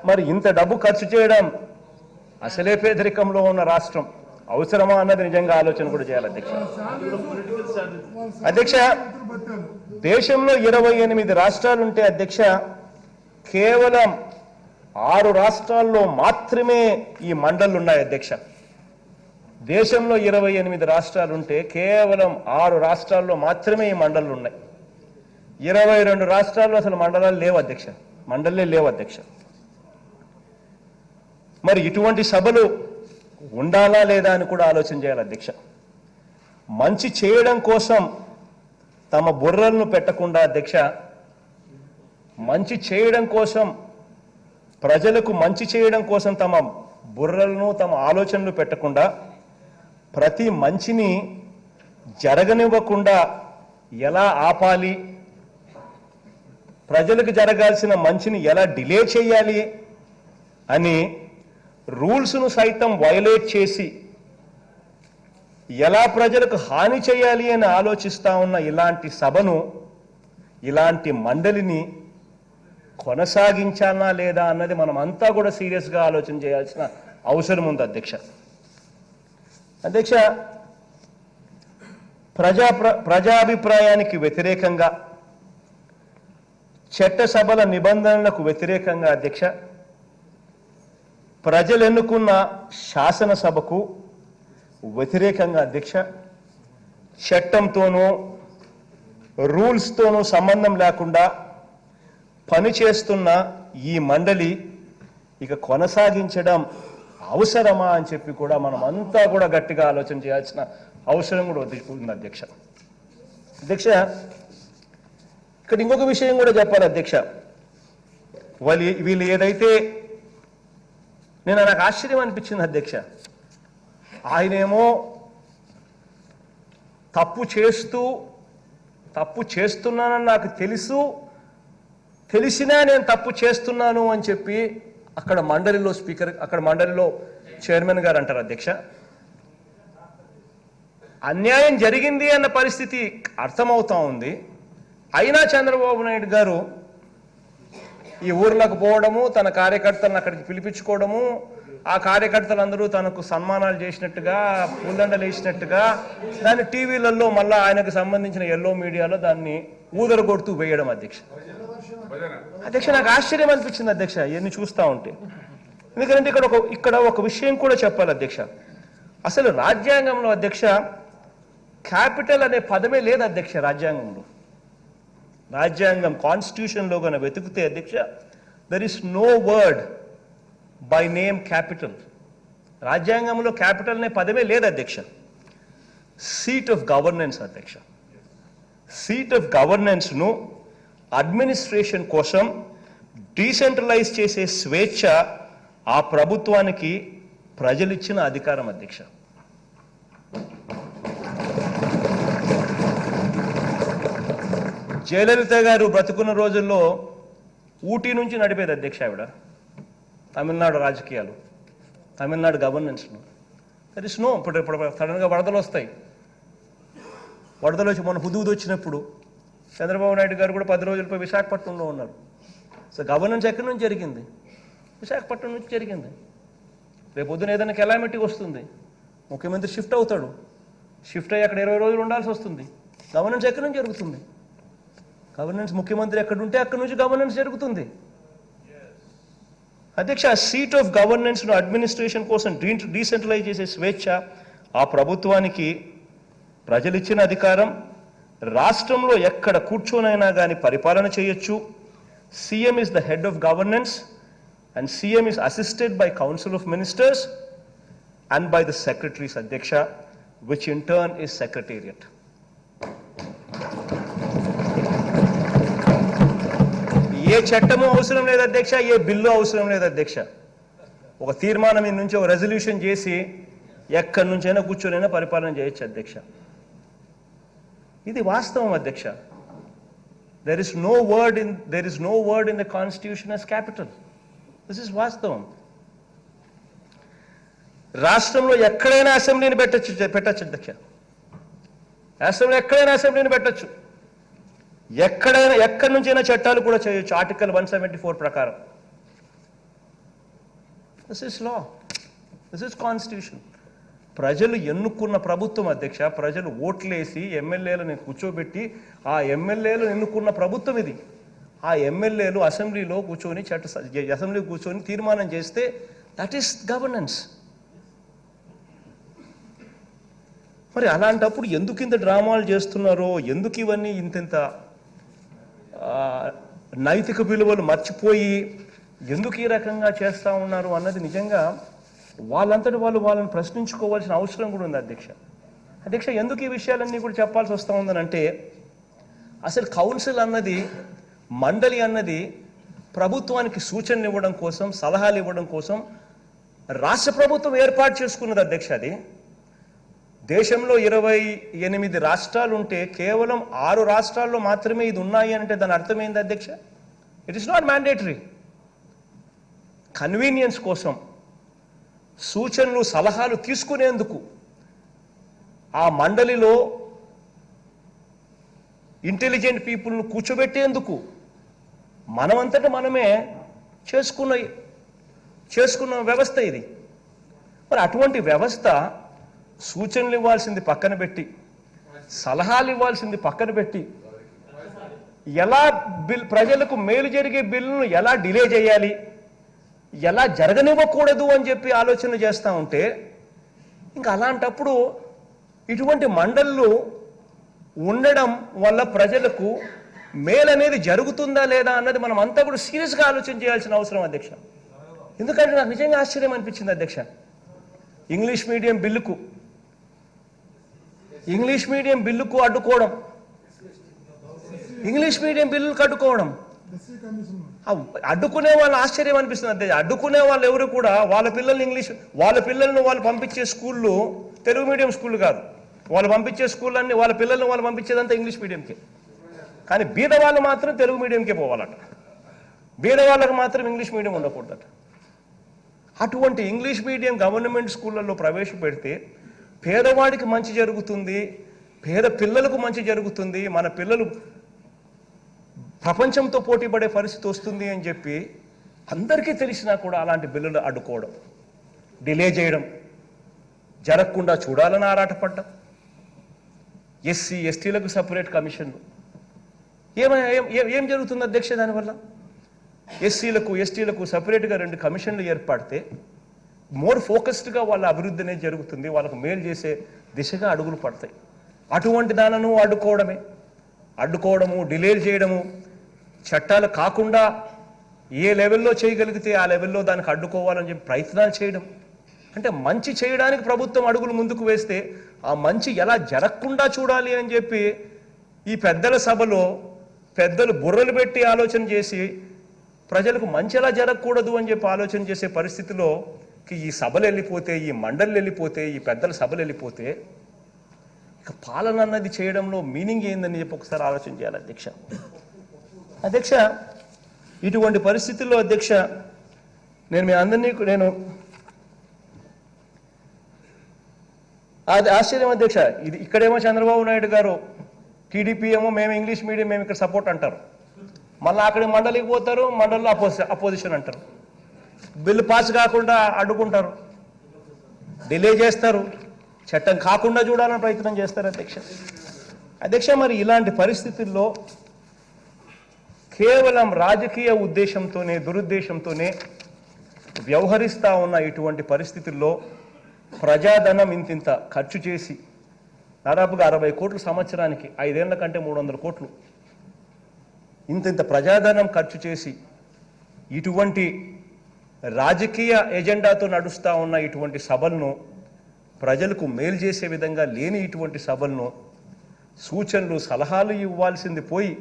మరి ఇంత డబ్బు ఖర్చు చేయడం అసలే పేదరికంలో ఉన్న రాష్ట్రం అవసరమా అన్నది నిజంగా ఆలోచన కూడా చేయాలి అధ్యక్ష. అధ్యక్ష దేశంలో 28 రాష్ట్రాలు ఉంటే అధ్యక్ష కేవలం 6 రాష్ట్రాల్లో మాత్రమే ఈ మండళ్ళు ఉన్నాయి అధ్యక్ష. దేశంలో 28 రాష్ట్రాలు ఉంటే కేవలం 6 రాష్ట్రాల్లో మాత్రమే ఈ మండళ్ళు ఉన్నాయి. 22 రాష్ట్రాల్లో అసలు మండలాలు లేవు అధ్యక్ష, మండలే లేవు అధ్యక్ష. మరి ఇటువంటి సభలు ఉండాలా లేదా అని కూడా ఆలోచన చేయాలి అధ్యక్ష. మంచి చేయడం కోసం తమ బుర్రలను పెట్టకుండా అధ్యక్ష, మంచి చేయడం కోసం, ప్రజలకు మంచి చేయడం కోసం తమ బుర్రలను తమ ఆలోచనలు పెట్టకుండా ప్రతి మంచిని జరగనివ్వకుండా ఎలా ఆపాలి, ప్రజలకు జరగాల్సిన మంచిని ఎలా డిలే చేయాలి అని రూల్స్ను సైతం వయలేట్ చేసి ఎలా ప్రజలకు హాని చేయాలి అని ఆలోచిస్తా ఉన్న ఇలాంటి సభను, ఇలాంటి మండలిని కొనసాగించాలా లేదా అన్నది మనం అంతా కూడా సీరియస్గా ఆలోచన చేయాల్సిన అవసరం ఉంది అధ్యక్ష. అధ్యక్ష ప్రజాభిప్రాయానికి వ్యతిరేకంగా, చట్టసభల నిబంధనలకు వ్యతిరేకంగా అధ్యక్ష ప్రజలు ఎన్నుకున్న శాసనసభకు వ్యతిరేకంగా అధ్యక్ష చట్టంతోనూ రూల్స్తోనూ సంబంధం లేకుండా పనిచేస్తున్న ఈ మండలి ఇక కొనసాగించడం అవసరమా అని చెప్పి కూడా మనం అంతా కూడా గట్టిగా ఆలోచన చేయాల్సిన అవసరం కూడా ఉంది అధ్యక్ష. అధ్యక్ష, ఇక్కడ ఇంకొక విషయం కూడా చెప్పాలి అధ్యక్ష. వీళ్ళు ఏదైతే నాకు ఆశ్చర్యం అనిపించింది అధ్యక్ష, ఆయనేమో తప్పు చేస్తున్నానని నాకు తెలిసినా నేను తప్పు చేస్తున్నాను అని చెప్పి అక్కడ మండలిలో చైర్మన్ గారు అంటారు అధ్యక్ష. అన్యాయం జరిగింది అన్న పరిస్థితి అర్థమవుతా ఉంది. అయినా చంద్రబాబు నాయుడు గారు ఈ ఊర్లకు పోవడము, తన కార్యకర్తలను అక్కడికి పిలిపించుకోవడము, ఆ కార్యకర్తలందరూ తనకు సన్మానాలు చేసినట్టుగా, పూలండలు వేసినట్టుగా దాన్ని టీవీలలో మళ్ళా ఆయనకు సంబంధించిన ఎల్లో మీడియాలో దాన్ని ఊదరగొడుతూ వేయడం అధ్యక్ష. నాకు ఆశ్చర్యం అనిపించింది అధ్యక్ష ఇవన్నీ చూస్తూ ఉంటే. ఎందుకంటే ఇక్కడ ఒక విషయం కూడా చెప్పాలి అధ్యక్ష. అసలు రాజ్యాంగంలో అధ్యక్ష క్యాపిటల్ అనే పదమే లేదు అధ్యక్ష. రాజ్యాంగం కాన్స్టిట్యూషన్లో కనుక వెతుకుతే అధ్యక్ష there is no word by name capital. రాజ్యాంగంలో క్యాపిటల్ అనే పదమే లేదు అధ్యక్ష. సీట్ ఆఫ్ గవర్నెన్స్ అధ్యక్ష. సీట్ ఆఫ్ గవర్నెన్స్ను అడ్మినిస్ట్రేషన్ కోసం డీసెంట్రలైజ్ చేసే స్వేచ్ఛ ఆ ప్రభుత్వానికి ప్రజలిచ్చిన అధికారం అధ్యక్ష. జయలలిత గారు బ్రతుకున్న రోజుల్లో ఊటీ నుంచి నడిపేది అధ్యక్ష ఆవిడ. తమిళనాడు రాజకీయాలు, తమిళనాడు గవర్నెన్స్ను. That is no. ఇప్పుడు సడన్గా వరదలు వస్తాయి. వరదలు వచ్చి మొన్న హుదూద్ వచ్చినప్పుడు చంద్రబాబు నాయుడు గారు కూడా 10 రోజులపై విశాఖపట్నంలో ఉన్నారు. సో గవర్నెన్స్ ఎక్కడి నుంచి జరిగింది? విశాఖపట్నం నుంచి జరిగింది. రేపు పొద్దున ఏదైనా కెలామిటీ వస్తుంది, ముఖ్యమంత్రి షిఫ్ట్ అవుతాడు. షిఫ్ట్ అయ్యి అక్కడ 20 రోజులు ఉండాల్సి వస్తుంది. గవర్నెన్స్ ఎక్కడి నుంచి జరుగుతుంది? గవర్నెన్స్ ముఖ్యమంత్రి ఎక్కడుంటే అక్కడి నుంచి గవర్నెన్స్ జరుగుతుంది అధ్యక్ష. సీట్ ఆఫ్ గవర్నెన్స్ను అడ్మినిస్ట్రేషన్ కోసం డీసెంట్రలైజ్ చేసే స్వేచ్ఛ ఆ ప్రభుత్వానికి ప్రజలిచ్చిన అధికారం. రాష్ట్రంలో ఎక్కడ కూర్చోనైనా కానీ పరిపాలన చేయొచ్చు. CM is the head of governance and CM is assisted by Council of Ministers and by the Secretaries Adhyaksha, which in turn is Secretariat. ఏ చట్టము అవసరం లేదు అధ్యక్ష, ఏ బిల్లు అవసరం లేదు అధ్యక్ష. ఒక తీర్మానం నుంచి ఒక రెజల్యూషన్ చేసి ఎక్కడి నుంచైనా కూర్చొనైనా పరిపాలన చేయొచ్చు అధ్యక్ష. ఇది వాస్తవం అధ్యక్ష. There is no word in the Constitution as capital. This is వాస్తవం. రాష్ట్రంలో ఎక్కడైనా అసెంబ్లీని పెట్టచ్చు అధ్యక్ష. రాష్ట్రంలో ఎక్కడైనా అసెంబ్లీని పెట్టచ్చు. ఎక్కడి నుంచైనా చట్టాలు కూడా చేయొచ్చు ఆర్టికల్ 174 ప్రకారం. This is law, this is constitution. ప్రజలు ఎన్నుకున్న ప్రభుత్వం అధ్యక్ష. ప్రజలు ఓట్లేసి ఎమ్మెల్యేలను కూర్చోబెట్టి ఆ ఎమ్మెల్యేలు ఎన్నుకున్న ప్రభుత్వం ఇది. ఆ ఎమ్మెల్యేలు అసెంబ్లీలో కూర్చొని తీర్మానం చేస్తే దట్ ఈస్ గవర్నెన్స్. మరి అలాంటప్పుడు ఎందుకు ఇంత డ్రామాలు చేస్తున్నారో, ఎందుకు ఇవన్నీ ఇంత నైతిక విలువలు మర్చిపోయి ఎందుకు ఈ రకంగా చేస్తూ ఉన్నారు అన్నది నిజంగా వాళ్ళంతటి వాళ్ళని ప్రశ్నించుకోవాల్సిన అవసరం కూడా ఉంది అధ్యక్ష. అధ్యక్ష, ఎందుకు ఈ విషయాలన్నీ కూడా చెప్పాల్సి వస్తూ ఉందనంటే, అసలు కౌన్సిల్ అన్నది, మండలి అన్నది ప్రభుత్వానికి సూచనలు ఇవ్వడం కోసం, సలహాలు ఇవ్వడం కోసం రాష్ట్ర ప్రభుత్వం ఏర్పాటు చేసుకున్నది అధ్యక్ష. అది దేశంలో 28 రాష్ట్రాలు ఉంటే కేవలం 6 రాష్ట్రాల్లో మాత్రమే ఇది ఉన్నాయి అంటే దాని అర్థమైంది అధ్యక్ష. It is not mandatory. Convenience కోసం సూచనలు సలహాలు తీసుకునేందుకు ఆ మండలిలో ఇంటెలిజెంట్ పీపుల్ను కూర్చోబెట్టేందుకు మనమంతటా మనమే చేసుకున్న వ్యవస్థ ఇది. మరి అటువంటి వ్యవస్థ సూచనలు ఇవ్వాల్సింది పక్కన పెట్టి, సలహాలు ఇవ్వాల్సింది పక్కన పెట్టి, ఎలా ప్రజలకు మేలు జరిగే బిల్లును ఎలా డిలే చేయాలి, ఎలా జరగనివ్వకూడదు అని చెప్పి ఆలోచన చేస్తూ ఉంటే, ఇంకా అలాంటప్పుడు ఇటువంటి మండళ్ళు ఉండడం వల్ల ప్రజలకు మేలు అనేది జరుగుతుందా లేదా అన్నది మనం అంతా కూడా సీరియస్గా ఆలోచన చేయాల్సిన అవసరం అధ్యక్ష. ఎందుకంటే నాకు నిజంగా ఆశ్చర్యం అనిపించింది అధ్యక్ష. ఇంగ్లీష్ మీడియం బిల్లుకు అడ్డుకోవడం, ఇంగ్లీష్ మీడియం బిల్లులకు అడ్డుకోవడం, అడ్డుకునే వాళ్ళు ఆశ్చర్యం అనిపిస్తుంది అధ్యక్ష. అడ్డుకునే వాళ్ళు ఎవరు కూడా వాళ్ళ పిల్లల్ని వాళ్ళు పంపించే స్కూళ్ళు తెలుగు మీడియం స్కూళ్ళు కాదు. వాళ్ళు పంపించే స్కూళ్ళన్నీ వాళ్ళ పిల్లల్ని వాళ్ళు పంపించేదంతా ఇంగ్లీష్ మీడియంకే. కానీ బీద వాళ్ళు మాత్రం తెలుగు మీడియంకే పోవాలట, బీద వాళ్ళకు మాత్రం ఇంగ్లీష్ మీడియం ఉండకూడదట. అటువంటి ఇంగ్లీష్ మీడియం గవర్నమెంట్ స్కూళ్ళల్లో ప్రవేశపెడితే పేదవాడికి మంచి జరుగుతుంది, పేద పిల్లలకు మంచి జరుగుతుంది, మన పిల్లలు ప్రపంచంతో పోటీ పడే పరిస్థితి వస్తుంది అని చెప్పి అందరికీ తెలిసినా కూడా అలాంటి బిల్లులు అడ్డుకోవడం, డిలే చేయడం, జరగకుండా చూడాలని ఆరాటపడ్డం, ఎస్సీ ఎస్టీలకు సపరేట్ కమిషన్లు. ఏం జరుగుతుంది అధ్యక్ష దానివల్ల? ఎస్సీలకు ఎస్టీలకు సపరేట్గా 2 కమిషన్లు ఏర్పడితే మోర్ ఫోకస్డ్గా వాళ్ళ అభివృద్ధి అనేది జరుగుతుంది, వాళ్ళకు మేలు చేసే దిశగా అడుగులు పడతాయి. అటువంటి దానిను అడ్డుకోవడము, డిలే చేయడము, చట్టాలు కాకుండా ఏ లెవెల్లో చేయగలిగితే ఆ లెవెల్లో దానికి అడ్డుకోవాలని చెప్పి ప్రయత్నాలు చేయడం. అంటే మంచి చేయడానికి ప్రభుత్వం అడుగులు ముందుకు వేస్తే ఆ మంచి ఎలా జరగకుండా చూడాలి అని చెప్పి ఈ పెద్దల సభలో పెద్దలు బుర్రలు పెట్టి ఆలోచన చేసి ప్రజలకు మంచి ఎలా జరగకూడదు అని చెప్పి ఆలోచన చేసే పరిస్థితిలో ఈ సభలు వెళ్ళిపోతే, ఈ మండళ్ళు వెళ్ళిపోతే, ఈ పెద్దల సభలు వెళ్ళిపోతే ఇక పాలన అన్నది చేయడంలో మీనింగ్ ఏందని చెప్పి ఒకసారి ఆలోచన చేయాలి అధ్యక్ష. ఇటువంటి పరిస్థితుల్లో అధ్యక్ష మీ అందరినీ అది ఆశ్చర్యం అధ్యక్ష. ఇది ఇక్కడేమో చంద్రబాబు నాయుడు గారు టీడీపీ ఏమో మేము ఇంగ్లీష్ మీడియం మేము ఇక్కడ సపోర్ట్ అంటారు, మళ్ళీ అక్కడ మండలికి పోతారు, మండలిలో అపోజిషన్ అంటారు, బిల్లు పాస్ కాకుండా అడ్డుకుంటారు, డిలే చేస్తారు, చట్టం కాకుండా చూడాలని ప్రయత్నం చేస్తారు అధ్యక్ష. మరి ఇలాంటి పరిస్థితుల్లో కేవలం రాజకీయ ఉద్దేశంతోనే దురుద్దేశంతోనే వ్యవహరిస్తూ ఉన్న ఇటువంటి పరిస్థితుల్లో ప్రజాధనం ఇంతింత ఖర్చు చేసి దాదాపుగా 60 కోట్లు సంవత్సరానికి, 5 ఏళ్ల కంటే 300 కోట్లు ఇంతింత ప్రజాధనం ఖర్చు చేసి ఇటువంటి రాజకీయ ఎజెండాతో నడుస్తూ ఉన్న ఇటువంటి సభలను, ప్రజలకు మేలు చేసే విధంగా లేని ఇటువంటి సభలను సూచనలు సలహాలు ఇవ్వాల్సింది పోయి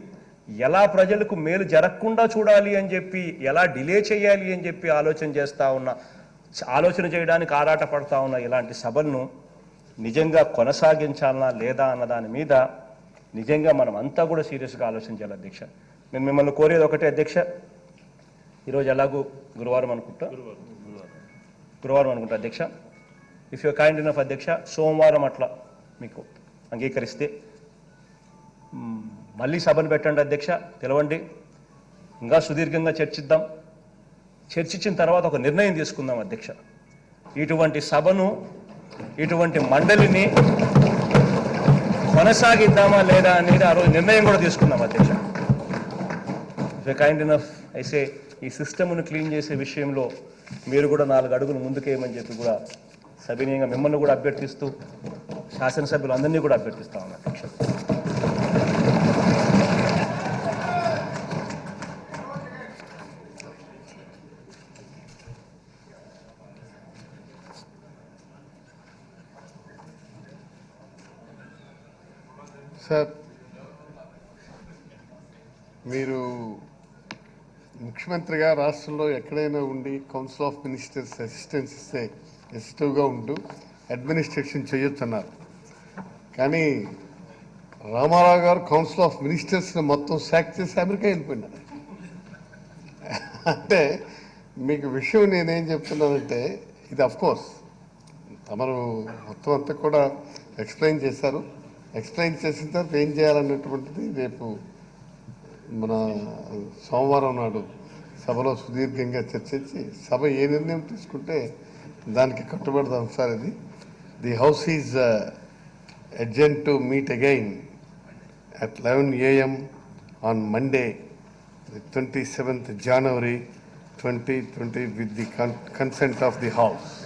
ఎలా ప్రజలకు మేలు జరగకుండా చూడాలి అని చెప్పి, ఎలా డిలే చేయాలి అని చెప్పి ఆలోచన చేయడానికి ఆరాట పడతా ఉన్న ఇలాంటి సభలను నిజంగా కొనసాగించాలనా లేదా అన్న దాని మీద నిజంగా మనం అంతా కూడా సీరియస్గా ఆలోచించాలి అధ్యక్ష. నేను మిమ్మల్ని కోరేది ఒకటే అధ్యక్ష, ఈరోజు ఎలాగూ గురువారం అనుకుంటా అధ్యక్ష, ఇఫ్ యూ కైండ్ ఇనఫ్ అధ్యక్ష, సోమవారం అట్లా మీకు అంగీకరిస్తే మళ్ళీ సభను పెట్టండి అధ్యక్ష, పిలవండి, ఇంకా సుదీర్ఘంగా చర్చిద్దాం, చర్చించిన తర్వాత ఒక నిర్ణయం తీసుకుందాం అధ్యక్ష. ఇటువంటి సభను, ఇటువంటి మండలిని కొనసాగిద్దామా లేదా అనేది ఆ రోజు నిర్ణయం కూడా తీసుకుందాం అధ్యక్ష. ఇఫ్ యూ కైండ్ ఇనఫ్ అయితే ఈ సిస్టమ్ను క్లీన్ చేసే విషయంలో మీరు కూడా 4 అడుగులు ముందుకేయమని చెప్పి కూడా సవినయంగా మిమ్మల్ని కూడా అభ్యర్థిస్తూ, శాసనసభ్యులందరినీ కూడా అభ్యర్థిస్తా ఉన్నాను అధ్యక్ష. సార్, మీరు ముఖ్యమంత్రిగా రాష్ట్రంలో ఎక్కడైనా ఉండి కౌన్సిల్ ఆఫ్ మినిస్టర్స్ అసిస్టెన్స్ ఇస్తే ఎసిటివ్గా ఉంటూ అడ్మినిస్ట్రేషన్ చేయొచ్చన్నారు. కానీ రామారావు గారు కౌన్సిల్ ఆఫ్ మినిస్టర్స్ని మొత్తం శాక్ చేసి అమెరికా వెళ్ళిపోయినారు. అంటే మీకు విషయం నేనేం చెప్తున్నానంటే, ఇది అఫ్కోర్స్ తమరు మొత్తం అంతా కూడా ఎక్స్ప్లెయిన్ చేశారు. ఎక్స్ప్లెయిన్ చేసిన తర్వాత ఏం చేయాలన్నటువంటిది రేపు మన సోమవారం నాడు సభలో సుదీర్ఘంగా చర్చించి సభ ఏ నిర్ణయం తీసుకుంటే దానికి కట్టుబడదాం సార్. ఇది the house is adjourned to meet again at 11 a.m. on Monday, the 27th January 2020 with the consent of the House.